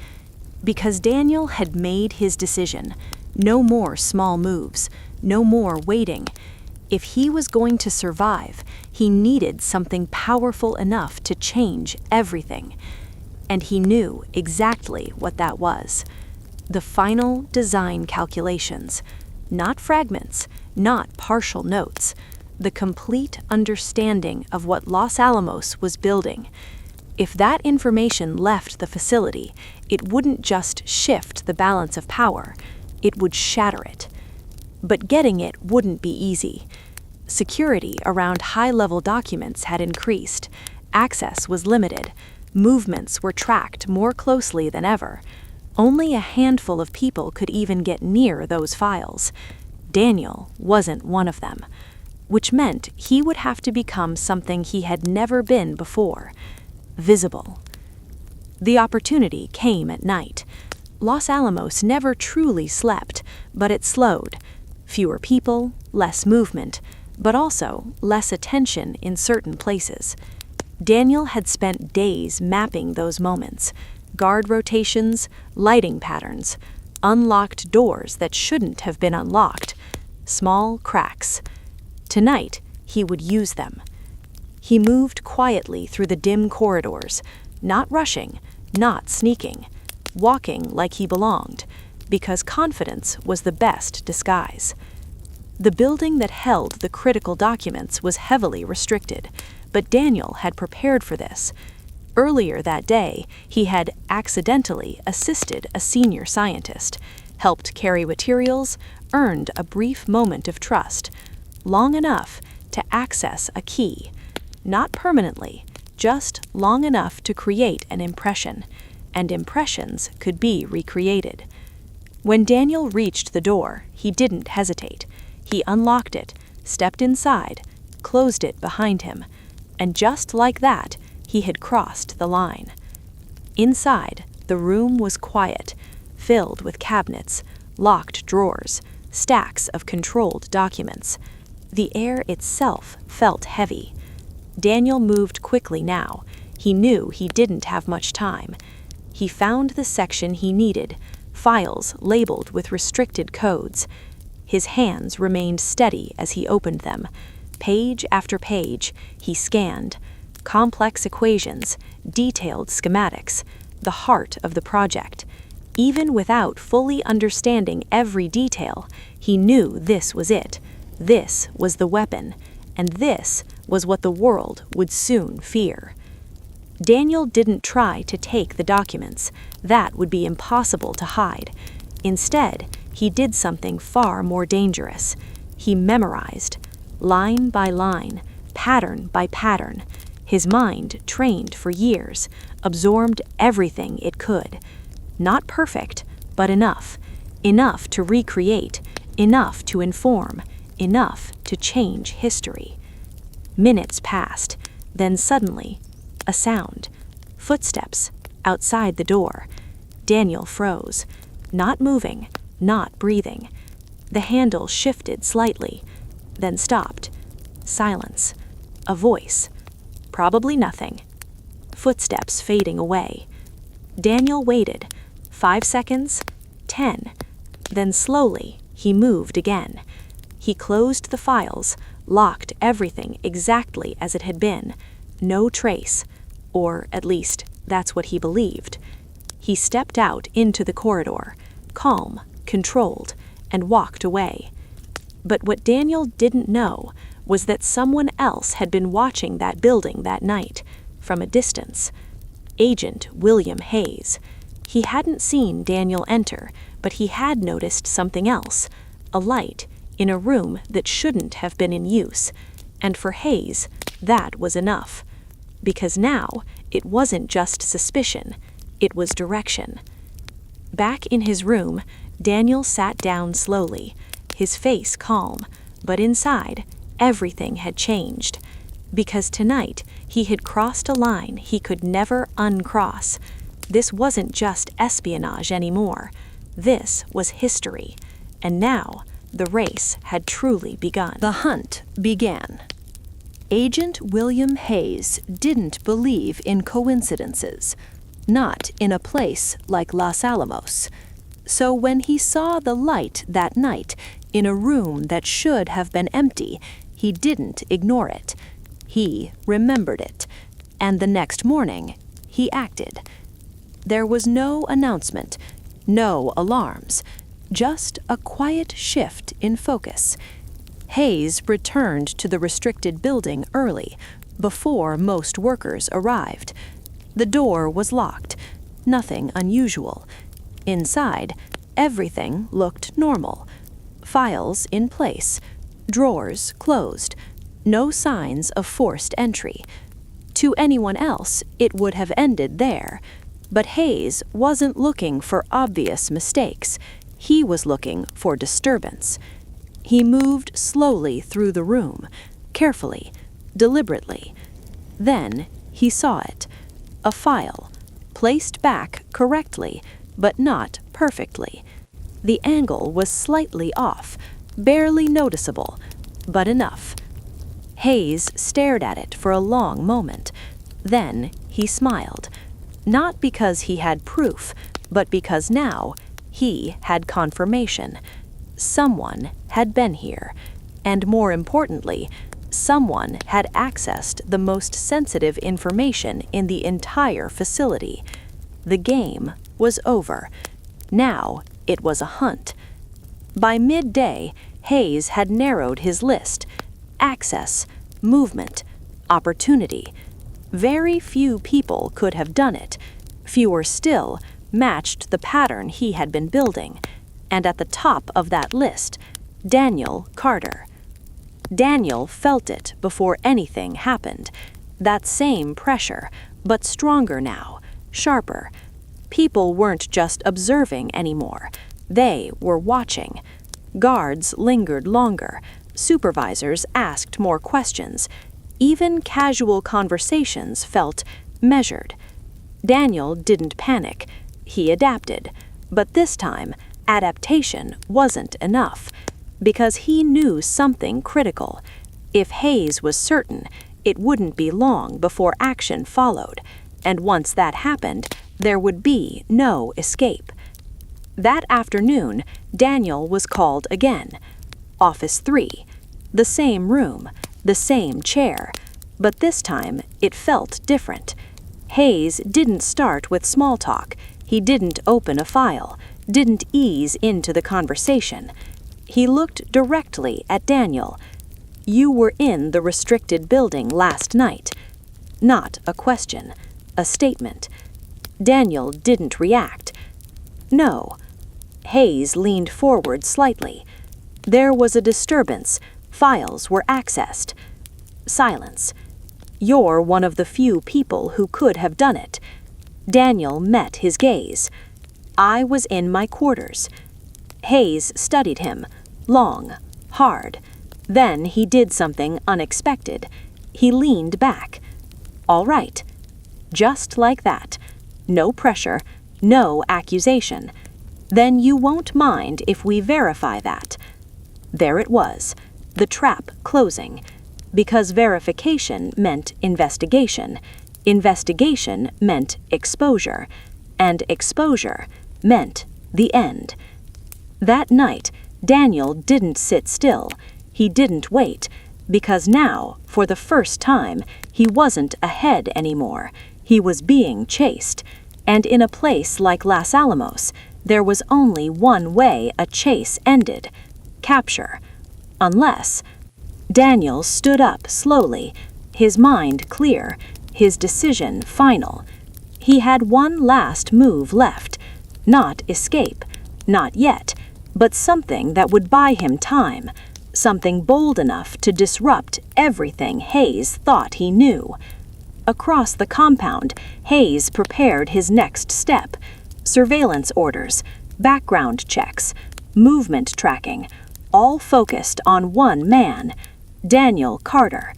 Because Daniel had made his decision. No more small moves. No more waiting. If he was going to survive, he needed something powerful enough to change everything. And he knew exactly what that was. The final design calculations. Not fragments, not partial notes. The complete understanding of what Los Alamos was building. If that information left the facility, it wouldn't just shift the balance of power, it would shatter it. But getting it wouldn't be easy. Security around high-level documents had increased, access was limited, movements were tracked more closely than ever. Only a handful of people could even get near those files. Daniel wasn't one of them, which meant he would have to become something he had never been before: visible. The opportunity came at night. Los Alamos never truly slept, but it slowed. Fewer people, less movement, but also less attention in certain places. Daniel had spent days mapping those moments: guard rotations, lighting patterns, unlocked doors that shouldn't have been unlocked, small cracks. Tonight, he would use them. He moved quietly through the dim corridors, not rushing, not sneaking, walking like he belonged, because confidence was the best disguise. The building that held the critical documents was heavily restricted, but Daniel had prepared for this. Earlier that day, he had accidentally assisted a senior scientist, helped carry materials, earned a brief moment of trust, long enough to access a key. Not permanently, just long enough to create an impression, and impressions could be recreated. When Daniel reached the door, he didn't hesitate. He unlocked it, stepped inside, closed it behind him, and just like that, he had crossed the line. Inside, the room was quiet, filled with cabinets, locked drawers, stacks of controlled documents. The air itself felt heavy. Daniel moved quickly now. He knew he didn't have much time. He found the section he needed, files labeled with restricted codes. His hands remained steady as he opened them. Page after page, he scanned. Complex equations, detailed schematics, the heart of the project. Even without fully understanding every detail, he knew this was it. This was the weapon, and this was what the world would soon fear. Daniel didn't try to take the documents. That would be impossible to hide. Instead, he did something far more dangerous. He memorized, line by line, pattern by pattern. His mind, trained for years, absorbed everything it could. Not perfect, but enough. Enough to recreate, enough to inform, enough to change history. Minutes passed, then suddenly, a sound. Footsteps, outside the door. Daniel froze, not moving, not breathing. The handle shifted slightly, then stopped. Silence. A voice. Probably nothing. Footsteps fading away. Daniel waited. 5 seconds, 10. Then slowly, he moved again. He closed the files, locked everything exactly as it had been. No trace. Or, at least, that's what he believed. He stepped out into the corridor, calm, controlled, and walked away. But what Daniel didn't know was that someone else had been watching that building that night, from a distance. Agent William Hayes. He hadn't seen Daniel enter, but he had noticed something else, a light in a room that shouldn't have been in use. And for Hayes, that was enough. Because now, it wasn't just suspicion, it was direction. Back in his room, Daniel sat down slowly, his face calm, but inside, everything had changed. Because tonight, he had crossed a line he could never uncross. This wasn't just espionage anymore. This was history. And now, the race had truly begun. The hunt began. Agent William Hayes didn't believe in coincidences, not in a place like Los Alamos. So when he saw the light that night in a room that should have been empty, he didn't ignore it. He remembered it, and the next morning, he acted. There was no announcement, no alarms, just a quiet shift in focus. Hayes returned to the restricted building early, before most workers arrived. The door was locked. Nothing unusual. Inside, everything looked normal. Files in place. Drawers closed. No signs of forced entry. To anyone else, it would have ended there. But Hayes wasn't looking for obvious mistakes. He was looking for disturbance. He moved slowly through the room, carefully, deliberately. Then he saw it. A file, placed back correctly, but not perfectly. The angle was slightly off, barely noticeable, but enough. Hayes stared at it for a long moment. Then he smiled. Not because he had proof, but because now he had confirmation. Someone had been here, and more importantly, someone had accessed the most sensitive information in the entire facility. The game was over. Now it was a hunt. By midday, Hayes had narrowed his list. Access, movement, opportunity. Very few people could have done it. Fewer still matched the pattern he had been building. And at the top of that list, Daniel Carter. Daniel felt it before anything happened. That same pressure, but stronger now, sharper. People weren't just observing anymore. They were watching. Guards lingered longer. Supervisors asked more questions. Even casual conversations felt measured. Daniel didn't panic. He adapted. But this time, adaptation wasn't enough. Because he knew something critical. If Hayes was certain, it wouldn't be long before action followed. And once that happened, there would be no escape. That afternoon, Daniel was called again. Office 3. The same room, the same chair. But this time, it felt different. Hayes didn't start with small talk. He didn't open a file, didn't ease into the conversation. He looked directly at Daniel. You were in the restricted building last night. Not a question, a statement. Daniel didn't react. No. Hayes leaned forward slightly. There was a disturbance. Files were accessed. Silence. You're one of the few people who could have done it. Daniel met his gaze. I was in my quarters. Hayes studied him, long, hard. Then he did something unexpected. He leaned back. All right. Just like that. No pressure, no accusation. Then you won't mind if we verify that. There it was, the trap closing. Because verification meant investigation. Investigation meant exposure. And exposure meant the end. That night, Daniel didn't sit still. He didn't wait. Because now, for the first time, he wasn't ahead anymore. He was being chased. And in a place like Los Alamos, there was only one way a chase ended: capture. Unless... Daniel stood up slowly, his mind clear, his decision final. He had one last move left. Not escape, not yet, but something that would buy him time. Something bold enough to disrupt everything Hayes thought he knew. Across the compound, Hayes prepared his next step. Surveillance orders, background checks, movement tracking, all focused on one man, Daniel Carter.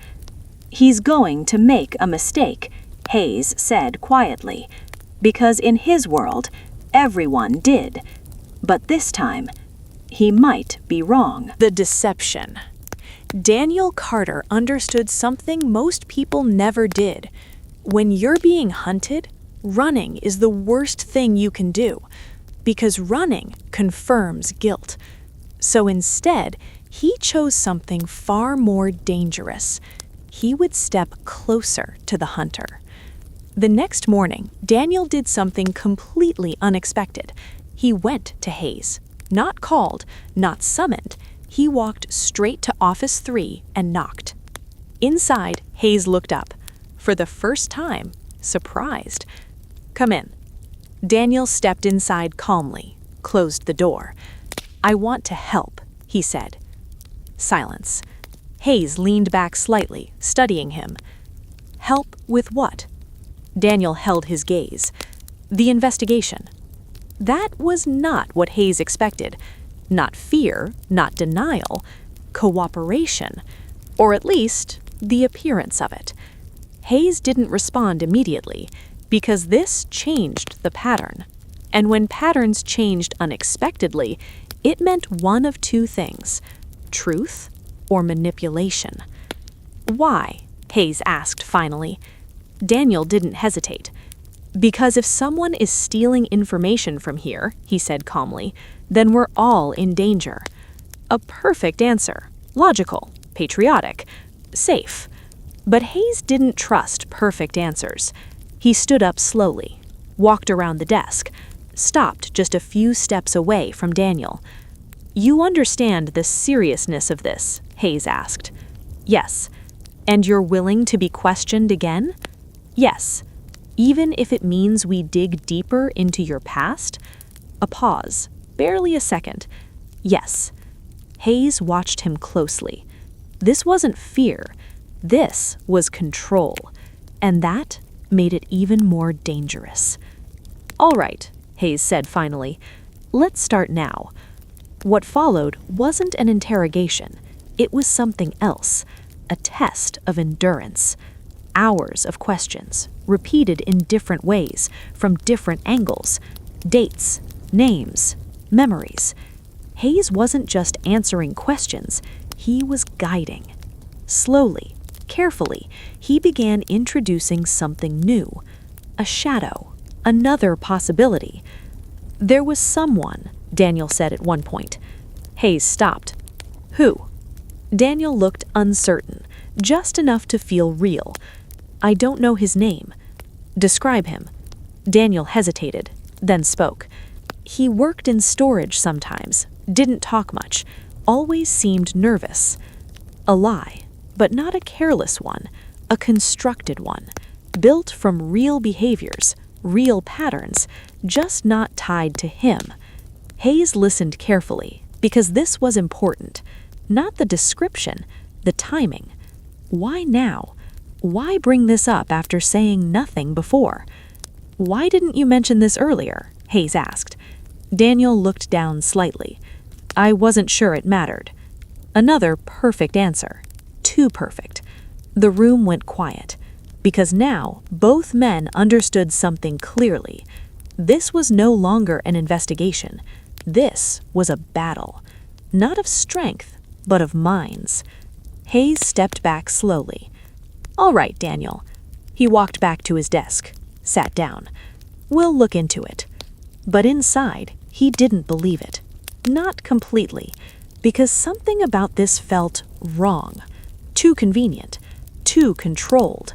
He's going to make a mistake, Hayes said quietly, because in his world, everyone did. But this time, he might be wrong. The deception. Daniel Carter understood something most people never did. When you're being hunted, running is the worst thing you can do, because running confirms guilt. So instead, he chose something far more dangerous. He would step closer to the hunter. The next morning, Daniel did something completely unexpected. He went to Hayes. Not called, not summoned. He walked straight to Office 3 and knocked. Inside, Hayes looked up. For the first time, surprised. "Come in." Daniel stepped inside calmly, closed the door. "I want to help," he said. Silence. Hayes leaned back slightly, studying him. "Help with what?" Daniel held his gaze. "The investigation." That was not what Hayes expected. Not fear, not denial, cooperation, or at least the appearance of it. Hayes didn't respond immediately because this changed the pattern. And when patterns changed unexpectedly, it meant one of two things: truth or manipulation. "Why?" Hayes asked finally. Daniel didn't hesitate. "Because if someone is stealing information from here," he said calmly, "then we're all in danger." A perfect answer. Logical, patriotic, safe. But Hayes didn't trust perfect answers. He stood up slowly, walked around the desk, stopped just a few steps away from Daniel. "You understand the seriousness of this?" Hayes asked. "Yes." "And you're willing to be questioned again?" "Yes." "Even if it means we dig deeper into your past?" A pause, barely a second. "Yes." Hayes watched him closely. This wasn't fear. This was control. And that made it even more dangerous. "All right," Hayes said finally. "Let's start now." What followed wasn't an interrogation. It was something else. A test of endurance. Hours of questions, repeated in different ways, from different angles. Dates, names, memories. Hayes wasn't just answering questions, he was guiding. Slowly, carefully, he began introducing something new. A shadow, another possibility. "There was someone," Daniel said at one point. Hayes stopped. "Who?" Daniel looked uncertain, just enough to feel real. "I don't know his name." "Describe him." Daniel hesitated, then spoke. "He worked in storage sometimes, didn't talk much, always seemed nervous." A lie, but not a careless one, a constructed one, built from real behaviors, real patterns, just not tied to him. Hayes listened carefully, because this was important. Not the description, the timing. Why now? Why bring this up after saying nothing before? "Why didn't you mention this earlier?" Hayes asked. Daniel looked down slightly. "I wasn't sure it mattered." Another perfect answer. Too perfect. The room went quiet, because now both men understood something clearly. This was no longer an investigation. This was a battle. Not of strength, but of minds. Hayes stepped back slowly. "All right, Daniel." He walked back to his desk, sat down. "We'll look into it." But inside, he didn't believe it. Not completely, because something about this felt wrong. Too convenient, too controlled.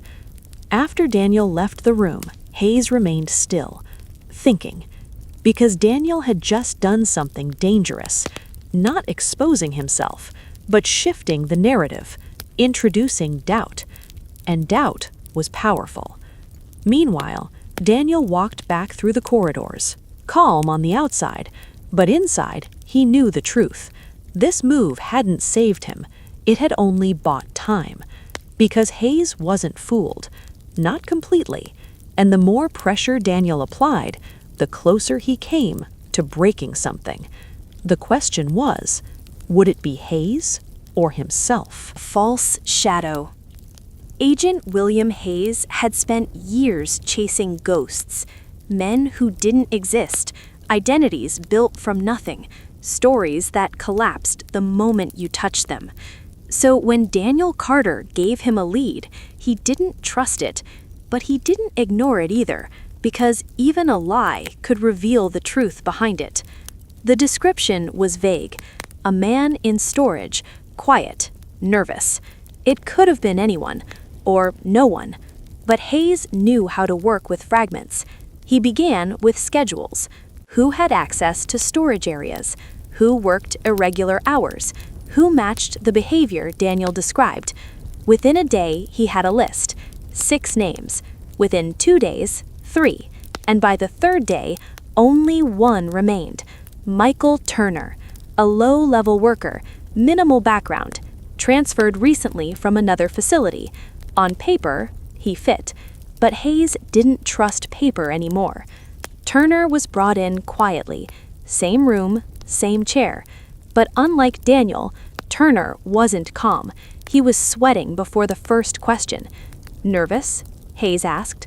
After Daniel left the room, Hayes remained still, thinking, because Daniel had just done something dangerous, not exposing himself, but shifting the narrative, introducing doubt. And doubt was powerful. Meanwhile, Daniel walked back through the corridors, calm on the outside, but inside he knew the truth. This move hadn't saved him, it had only bought time. Because Hayes wasn't fooled, not completely, and the more pressure Daniel applied, the closer he came to breaking something. The question was, would it be Hayes or himself? False shadow. Agent William Hayes had spent years chasing ghosts, men who didn't exist, identities built from nothing, stories that collapsed the moment you touched them. So when Daniel Carter gave him a lead, he didn't trust it, but he didn't ignore it either, because even a lie could reveal the truth behind it. The description was vague. A man in storage, quiet, nervous. It could have been anyone, or no one. But Hayes knew how to work with fragments. He began with schedules. Who had access to storage areas? Who worked irregular hours? Who matched the behavior Daniel described? Within a day, he had a list. 6 names. Within 2 days, 3. And by the 3rd day, only 1 remained. Michael Turner, a low-level worker, minimal background, transferred recently from another facility. On paper, he fit, but Hayes didn't trust paper anymore. Turner was brought in quietly, same room, same chair. But unlike Daniel, Turner wasn't calm. He was sweating before the first question. Nervous? Hayes asked.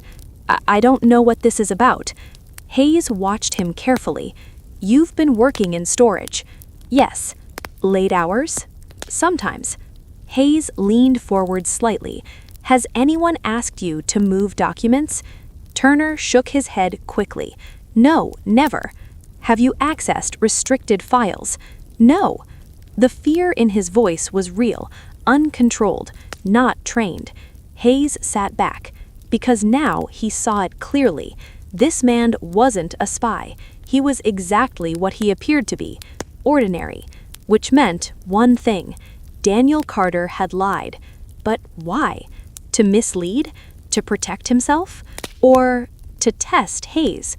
I don't know what this is about. Hayes watched him carefully. You've been working in storage. Yes. Late hours? Sometimes. Hayes leaned forward slightly. Has anyone asked you to move documents? Turner shook his head quickly. No, never. Have you accessed restricted files? No. The fear in his voice was real, uncontrolled, not trained. Hayes sat back, because now he saw it clearly. This man wasn't a spy. He was exactly what he appeared to be, ordinary, which meant one thing. Daniel Carter had lied. But why? To mislead? To protect himself? Or to test Hayes?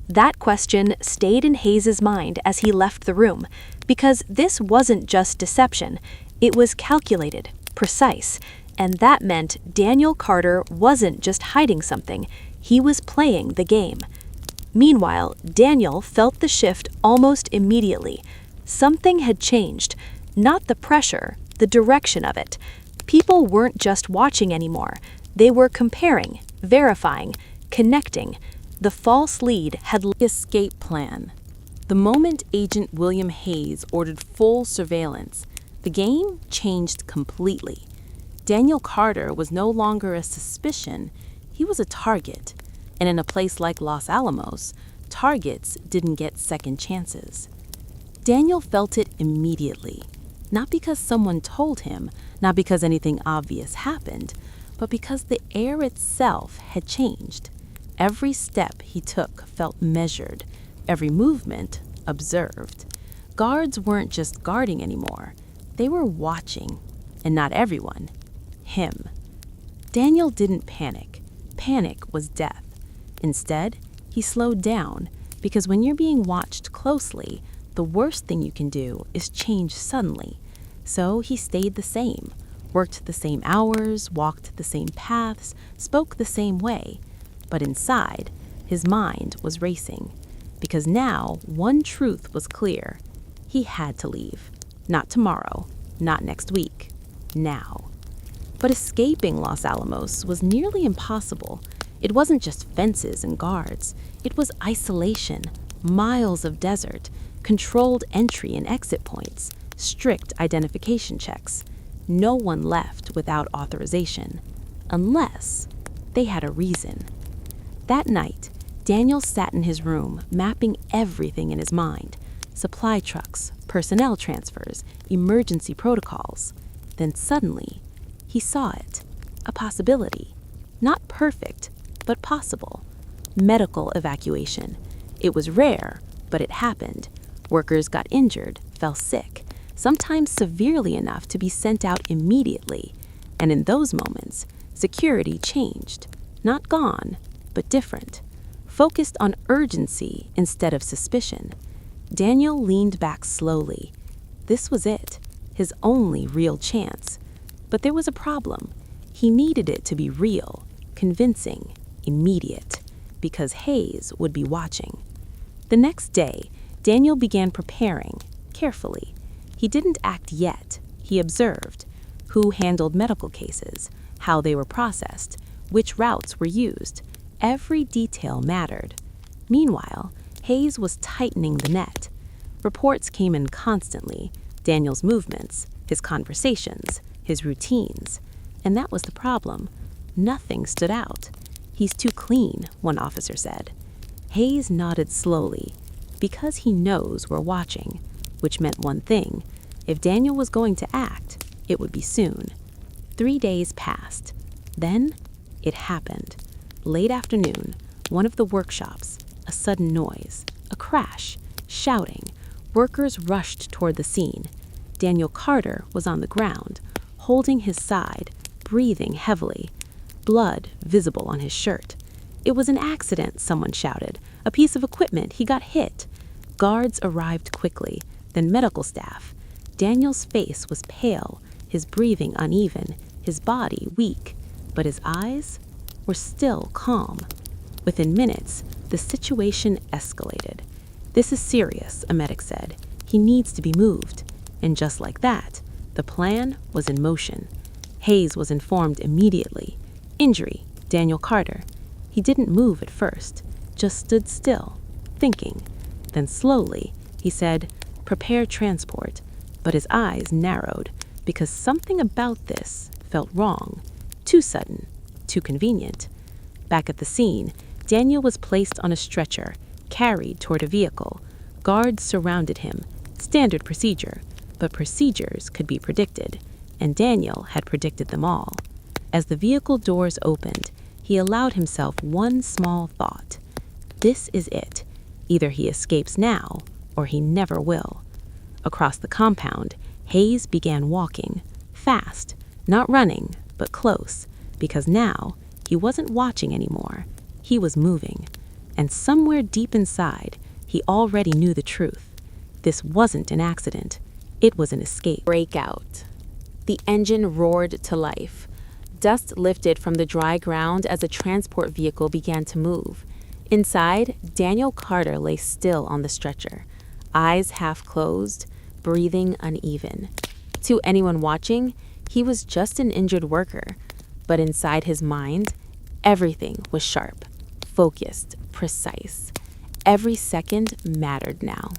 That question stayed in Hayes's mind as he left the room, because this wasn't just deception. It was calculated, precise, and that meant Daniel Carter wasn't just hiding something. He was playing the game. Meanwhile, Daniel felt the shift almost immediately. Something had changed. Not the pressure, the direction of it. People weren't just watching anymore. They were comparing, verifying, connecting. The false lead had The escape plan. The moment Agent William Hayes ordered full surveillance, the game changed completely. Daniel Carter was no longer a suspicion, he was a target. And in a place like Los Alamos, targets didn't get second chances. Daniel felt it immediately, not because someone told him, not because anything obvious happened, but because the air itself had changed. Every step he took felt measured, every movement observed. Guards weren't just guarding anymore, they were watching, and not everyone. Him. Daniel didn't panic. Panic was death. Instead, he slowed down, because when you're being watched closely, the worst thing you can do is change suddenly. So he stayed the same, worked the same hours, walked the same paths, spoke the same way. But inside, his mind was racing, because now one truth was clear. He had to leave. Not tomorrow, not next week, now. But escaping Los Alamos was nearly impossible. It wasn't just fences and guards. It was isolation, miles of desert, controlled entry and exit points, strict identification checks. No one left without authorization, unless they had a reason. That night, Daniel sat in his room, mapping everything in his mind. Supply trucks, personnel transfers, emergency protocols. Then suddenly, he saw it. A possibility. Not perfect, but possible. Medical evacuation. It was rare, but it happened. Workers got injured, fell sick, sometimes severely enough to be sent out immediately. And in those moments, security changed. Not gone, but different. Focused on urgency instead of suspicion. Daniel leaned back slowly. This was it, his only real chance. But there was a problem. He needed it to be real, convincing, immediate, because Hayes would be watching. The next day, Daniel began preparing, carefully. He didn't act yet. He observed who handled medical cases, how they were processed, which routes were used. Every detail mattered. Meanwhile, Hayes was tightening the net. Reports came in constantly, Daniel's movements, his conversations, his routines. And that was the problem. Nothing stood out. He's too clean, one officer said. Hayes nodded slowly, because he knows we're watching, which meant one thing. If Daniel was going to act, it would be soon. 3 days passed. Then, it happened. Late afternoon, one of the workshops, a sudden noise, a crash, shouting. Workers rushed toward the scene. Daniel Carter was on the ground, holding his side, breathing heavily, blood visible on his shirt. It was an accident, someone shouted. A piece of equipment, he got hit. Guards arrived quickly, then medical staff. Daniel's face was pale, his breathing uneven, his body weak, but his eyes were still calm. Within minutes, the situation escalated. "This is serious," a medic said. "He needs to be moved." And just like that, the plan was in motion. Hayes was informed immediately. Injury, Daniel Carter. He didn't move at first, just stood still, thinking. Then slowly, he said, "Prepare transport," but his eyes narrowed because something about this felt wrong. Too sudden, too convenient. Back at the scene, Daniel was placed on a stretcher, carried toward a vehicle. Guards surrounded him. Standard procedure, but procedures could be predicted, and Daniel had predicted them all. As the vehicle doors opened, he allowed himself one small thought. This is it. Either he escapes now, or he never will. Across the compound, Hayes began walking, fast, not running, but close, because now he wasn't watching anymore. He was moving, and somewhere deep inside, he already knew the truth. This wasn't an accident. It was an escape. Breakout. The engine roared to life. Dust lifted from the dry ground as a transport vehicle began to move. Inside, Daniel Carter lay still on the stretcher, eyes half closed, breathing uneven. To anyone watching, he was just an injured worker, but inside his mind, everything was sharp, focused, precise. Every second mattered now.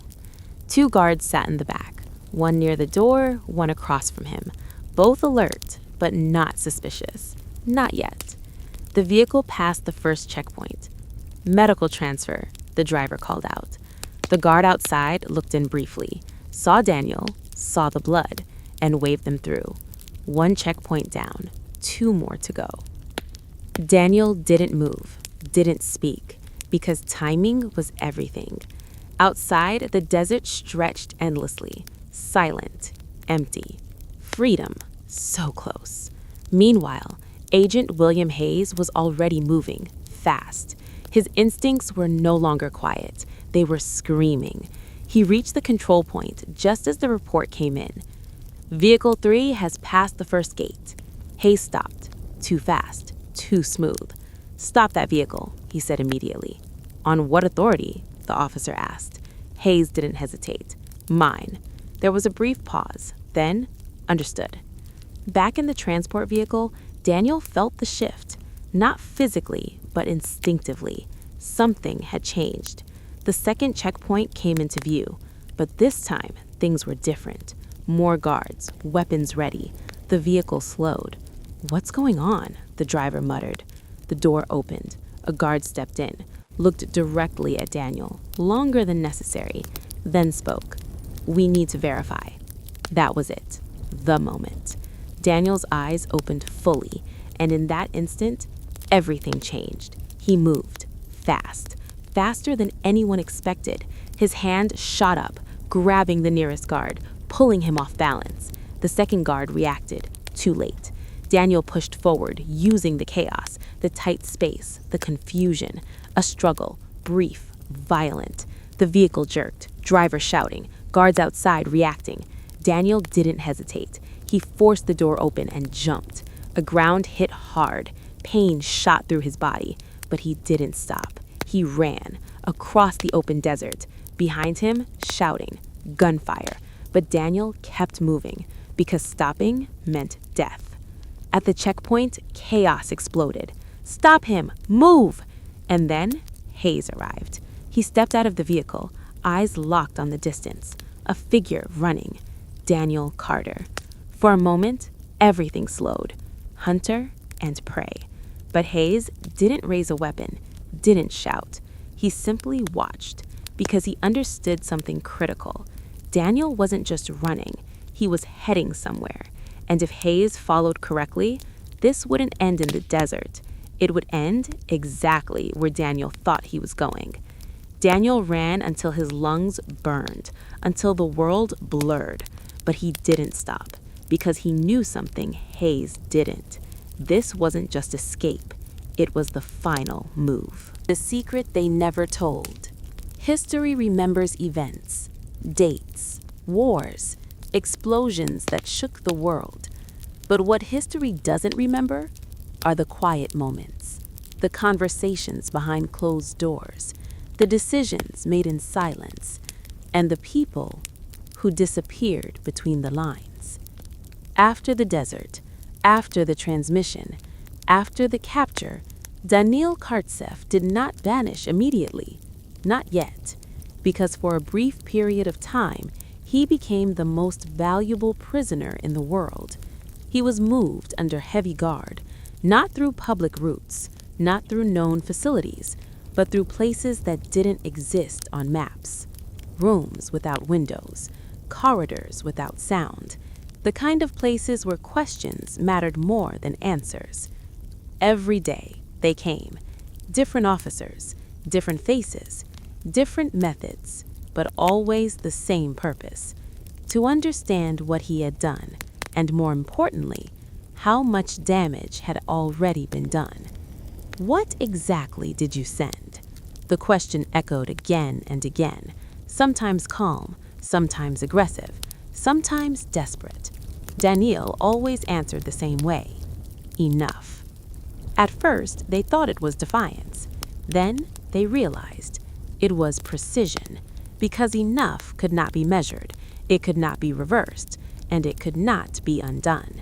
2 guards sat in the back, one near the door, one across from him, both alert, but not suspicious. Not yet. The vehicle passed the first checkpoint. "Medical transfer," the driver called out. The guard outside looked in briefly, saw Daniel, saw the blood, and waved them through. 1 checkpoint down, 2 more to go. Daniel didn't move, didn't speak, because timing was everything. Outside, the desert stretched endlessly, silent, empty. Freedom, so close. Meanwhile, Agent William Hayes was already moving, fast. His instincts were no longer quiet. They were screaming. He reached the control point just as the report came in. "Vehicle 3 has passed the first gate." Hayes stopped. Too fast, too smooth. "Stop that vehicle," he said immediately. "On what authority?" the officer asked. Hayes didn't hesitate. "Mine." There was a brief pause. Then, "Understood." Back in the transport vehicle, Daniel felt the shift. Not physically, but instinctively. Something had changed. The second checkpoint came into view, but this time things were different. More guards, weapons ready. The vehicle slowed. "What's going on?" the driver muttered. The door opened. A guard stepped in, looked directly at Daniel, longer than necessary, then spoke. "We need to verify." That was it. The moment. Daniel's eyes opened fully, and in that instant, everything changed. He moved, fast, faster than anyone expected. His hand shot up, grabbing the nearest guard, pulling him off balance. The second guard reacted, too late. Daniel pushed forward, using the chaos, the tight space, the confusion. A struggle, brief, violent. The vehicle jerked, driver shouting, guards outside reacting. Daniel didn't hesitate. He forced the door open and jumped. The ground hit hard. Pain shot through his body, but he didn't stop. He ran across the open desert. Behind him, shouting, gunfire. But Daniel kept moving because stopping meant death. At the checkpoint, chaos exploded. "Stop him! Move!" And then Hayes arrived. He stepped out of the vehicle, eyes locked on the distance. A figure running. Daniel Carter. For a moment, everything slowed. Hunter and prey. But Hayes didn't raise a weapon, didn't shout. He simply watched because he understood something critical. Daniel wasn't just running, he was heading somewhere. And if Hayes followed correctly, this wouldn't end in the desert. It would end exactly where Daniel thought he was going. Daniel ran until his lungs burned, until the world blurred. But he didn't stop, because he knew something Hayes didn't. This wasn't just escape. It was the final move. The secret they never told. History remembers events, dates, wars, explosions that shook the world. But what history doesn't remember are the quiet moments, the conversations behind closed doors, the decisions made in silence, and the people who disappeared between the lines. After the desert, after the transmission, after the capture, Daniil Kartsev did not vanish immediately. Not yet, because for a brief period of time, he became the most valuable prisoner in the world. He was moved under heavy guard, not through public routes, not through known facilities, but through places that didn't exist on maps. Rooms without windows, corridors without sound, the kind of places where questions mattered more than answers. Every day they came, different officers, different faces, different methods, but always the same purpose: to understand what he had done, and more importantly, how much damage had already been done. What exactly did you send? The question echoed again and again, sometimes calm, sometimes aggressive, sometimes desperate. Daniil always answered the same way: enough. At first, they thought it was defiance. Then they realized it was precision, because enough could not be measured, it could not be reversed, and it could not be undone.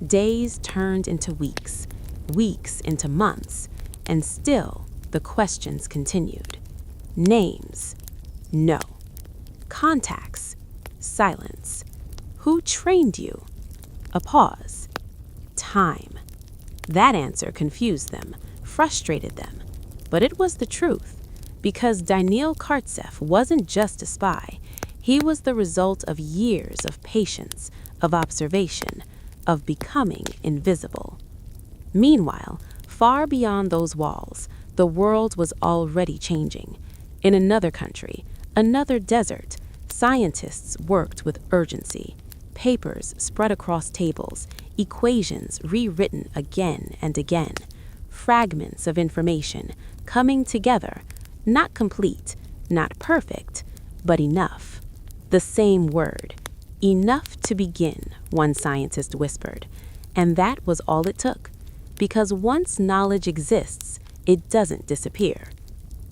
Days turned into weeks, weeks into months, and still the questions continued. Names? No. Contacts? Silence. Who trained you? A pause. Time. That answer confused them, frustrated them, but it was the truth, because Daniil Kartsev wasn't just a spy. He was the result of years of patience, of observation, of becoming invisible. Meanwhile, far beyond those walls, the world was already changing. In another country, another desert, scientists worked with urgency. Papers spread across tables, equations rewritten again and again, fragments of information coming together, not complete, not perfect, but enough. The same word, enough to begin, one scientist whispered. And that was all it took, because once knowledge exists, it doesn't disappear.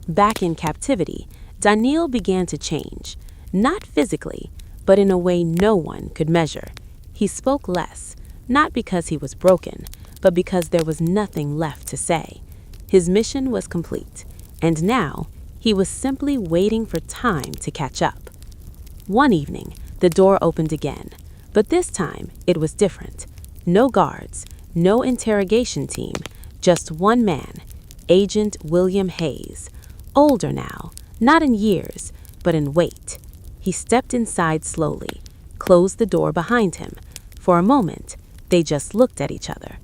Back in captivity, Daniil began to change, not physically, but in a way no one could measure. He spoke less, not because he was broken, but because there was nothing left to say. His mission was complete, and now he was simply waiting for time to catch up. One evening, the door opened again, but this time it was different. No guards, no interrogation team, just one man, Agent William Hayes. Older now, not in years, but in weight. He stepped inside slowly, closed the door behind him. For a moment, they just looked at each other.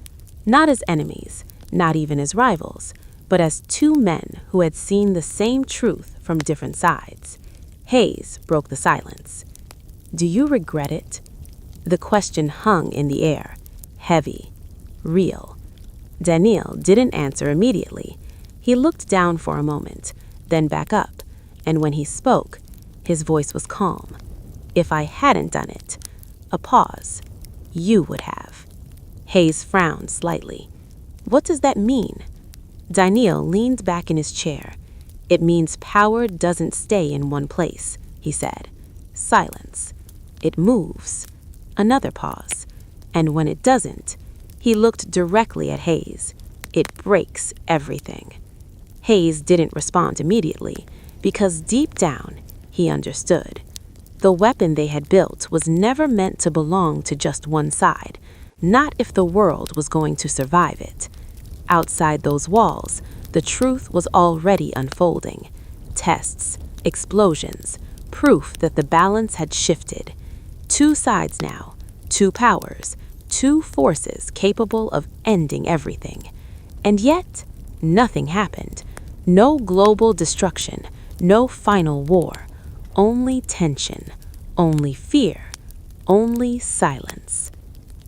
Not as enemies, not even as rivals, but as two men who had seen the same truth from different sides. Hayes broke the silence. Do you regret it? The question hung in the air, heavy, real. Daniil didn't answer immediately. He looked down for a moment, then back up, and when he spoke, his voice was calm. If I hadn't done it, a pause, you would have. Hayes frowned slightly. What does that mean? Daniil leaned back in his chair. It means power doesn't stay in one place, he said. Silence. It moves. Another pause. And when it doesn't, he looked directly at Hayes. It breaks everything. Hayes didn't respond immediately, because deep down, he understood. The weapon they had built was never meant to belong to just one side, not if the world was going to survive it. Outside those walls, the truth was already unfolding. Tests, explosions, proof that the balance had shifted. Two sides now, two powers, two forces capable of ending everything. And yet, nothing happened. No global destruction, no final war. Only tension, only fear, only silence.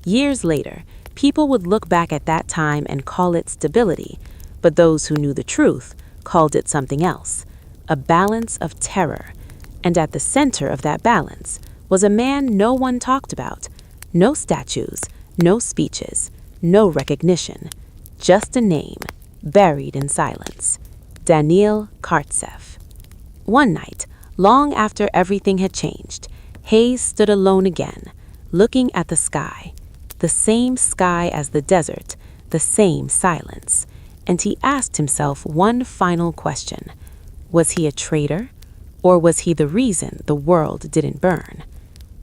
Years later, people would look back at that time and call it stability, but those who knew the truth called it something else, a balance of terror. And at the center of that balance was a man no one talked about. No statues, no speeches, no recognition, just a name buried in silence. Daniil Kartsev. One night, long after everything had changed, Hayes stood alone again, looking at the sky. The same sky as the desert, the same silence. And he asked himself one final question. Was he a traitor? Or was he the reason the world didn't burn?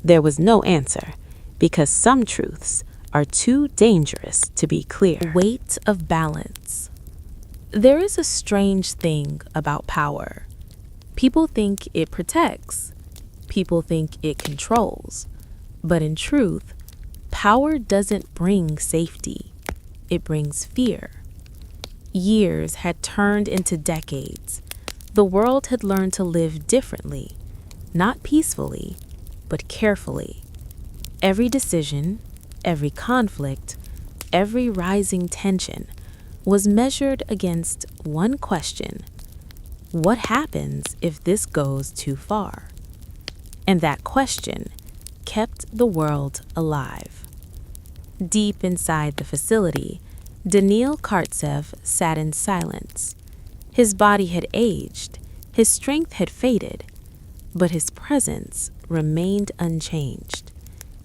There was no answer, because some truths are too dangerous to be clear. Weight of balance. There is a strange thing about power. People think it protects. People think it controls. But in truth, power doesn't bring safety. It brings fear. Years had turned into decades. The world had learned to live differently, not peacefully, but carefully. Every decision, every conflict, every rising tension was measured against one question: what happens if this goes too far? And that question kept the world alive. Deep inside the facility, Daniil Kartsev sat in silence. His body had aged, his strength had faded, but his presence remained unchanged.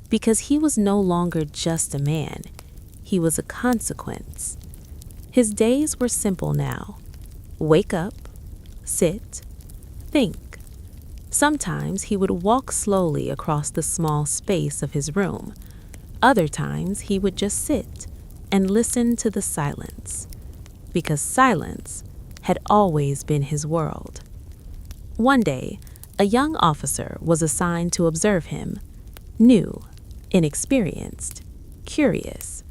Because he was no longer just a man, he was a consequence. His days were simple now. Wake up, sit, think. Sometimes he would walk slowly across the small space of his room. Other times he would just sit and listen to the silence, because silence had always been his world. One day, a young officer was assigned to observe him. New, inexperienced, curious.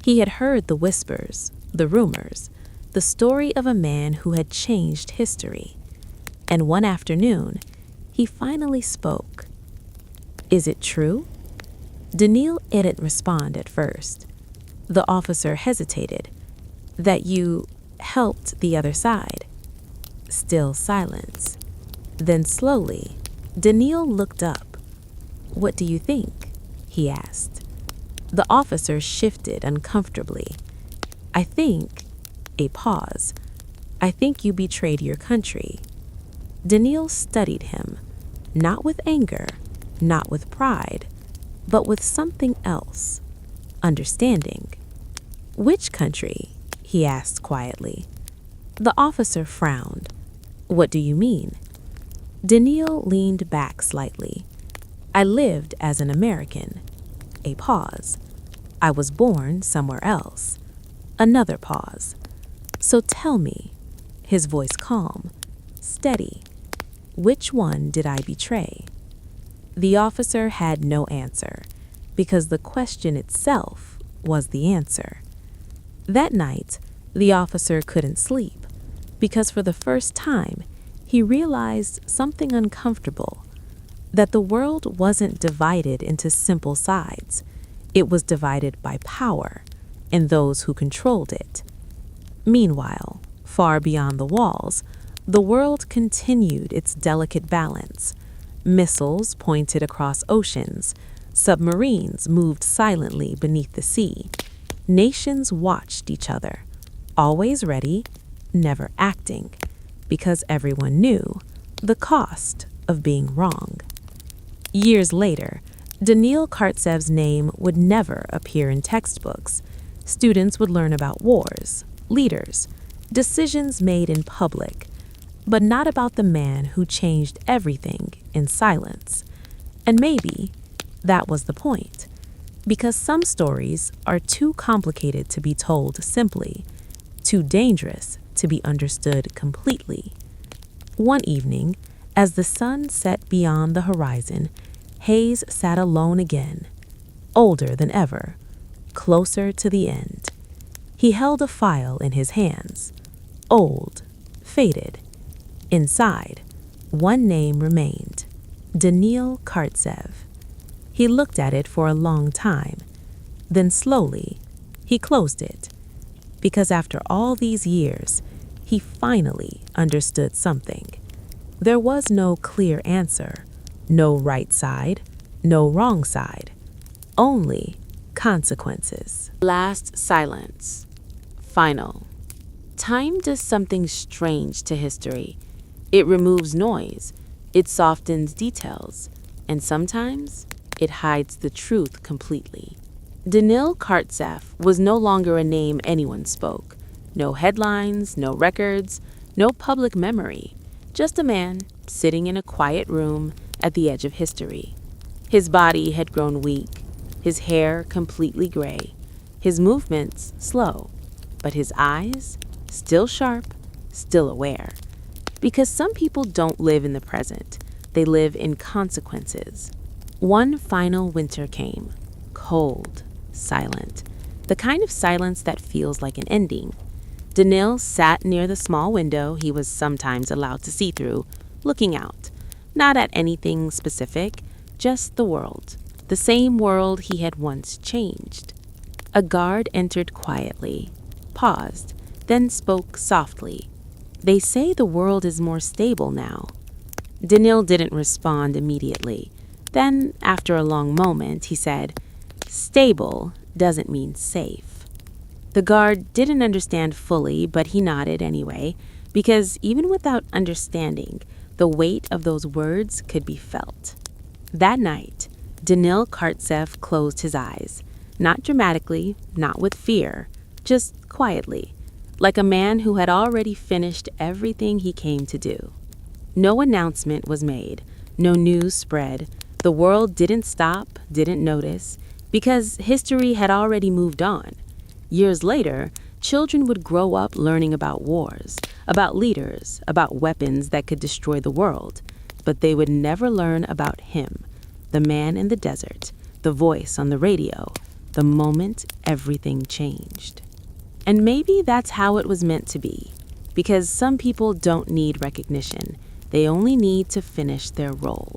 He had heard the whispers, the rumors, the story of a man who had changed history. And one afternoon, he finally spoke. Is it true? Daniil didn't respond at first. The officer hesitated. That you helped the other side. Still silence. Then slowly, Daniil looked up. What do you think? He asked. The officer shifted uncomfortably. I think, a pause. I think you betrayed your country. Daniil studied him, not with anger, not with pride, but with something else, understanding. Which country? He asked quietly. The officer frowned. What do you mean? Daniil leaned back slightly. I lived as an American. A pause. I was born somewhere else. Another pause. So tell me, his voice calm, steady, which one did I betray? The officer had no answer, because the question itself was the answer. That night, the officer couldn't sleep, because for the first time, he realized something uncomfortable, that the world wasn't divided into simple sides. It was divided by power and those who controlled it. Meanwhile, far beyond the walls, the world continued its delicate balance. Missiles pointed across oceans. Submarines moved silently beneath the sea. Nations watched each other, always ready, never acting, because everyone knew the cost of being wrong. Years later, Daniil Kartsev's name would never appear in textbooks. Students would learn about wars, leaders, decisions made in public, but not about the man who changed everything in silence. And maybe that was the point, because some stories are too complicated to be told simply, too dangerous to be understood completely. One evening, as the sun set beyond the horizon, Hayes sat alone again, older than ever, closer to the end. He held a file in his hands, old, faded. Inside, one name remained, Daniil Kartsev. He looked at it for a long time. Then slowly, he closed it. because after all these years, he finally understood something. There was no clear answer, no right side, no wrong side, only consequences. Last silence. Final. Time does something strange to history. It removes noise, it softens details, and sometimes it hides the truth completely. Danil Kartsev was no longer a name anyone spoke. No headlines, no records, no public memory. Just a man sitting in a quiet room at the edge of history. His body had grown weak, his hair completely gray, his movements slow, but his eyes still sharp, still aware. Because some people don't live in the present, they live in consequences. One final winter came, cold, silent, the kind of silence that feels like an ending. Danil sat near the small window he was sometimes allowed to see through, looking out, not at anything specific, just the world, the same world he had once changed. A guard entered quietly, paused, then spoke softly. They say the world is more stable now. Danil didn't respond immediately. Then, after a long moment, he said, "Stable doesn't mean safe." The guard didn't understand fully, but he nodded anyway, because even without understanding, the weight of those words could be felt. That night, Danil Kartsev closed his eyes, not dramatically, not with fear, just quietly, like a man who had already finished everything he came to do. No announcement was made, no news spread. The world didn't stop, didn't notice, because history had already moved on. Years later, children would grow up learning about wars, about leaders, about weapons that could destroy the world, but they would never learn about him, the man in the desert, the voice on the radio, the moment everything changed. And maybe that's how it was meant to be, because some people don't need recognition, they only need to finish their role.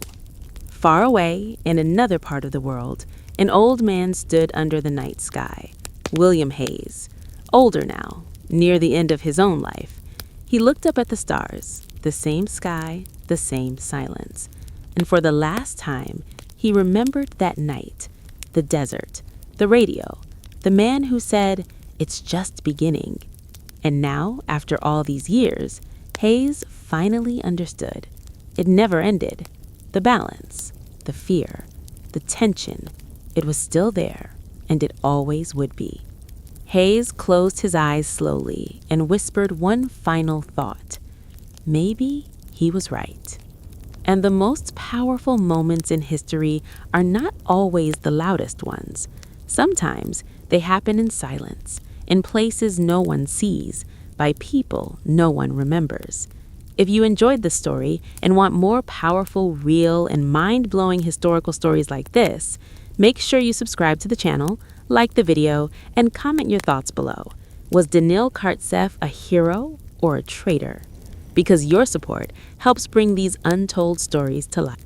Far away, in another part of the world, an old man stood under the night sky. William Hayes, older now, near the end of his own life. He looked up at the stars, the same sky, the same silence. And for the last time, he remembered that night, the desert, the radio, the man who said, "It's just beginning." And now, after all these years, Hayes finally understood. It never ended. The balance, the fear, the tension, it was still there, and it always would be. Hayes closed his eyes slowly and whispered one final thought. Maybe he was right. And the most powerful moments in history are not always the loudest ones. Sometimes they happen in silence, in places no one sees, by people no one remembers. If you enjoyed this story and want more powerful, real, and mind-blowing historical stories like this, make sure you subscribe to the channel, like the video, and comment your thoughts below. Was Danil Kartsev a hero or a traitor? Because your support helps bring these untold stories to life.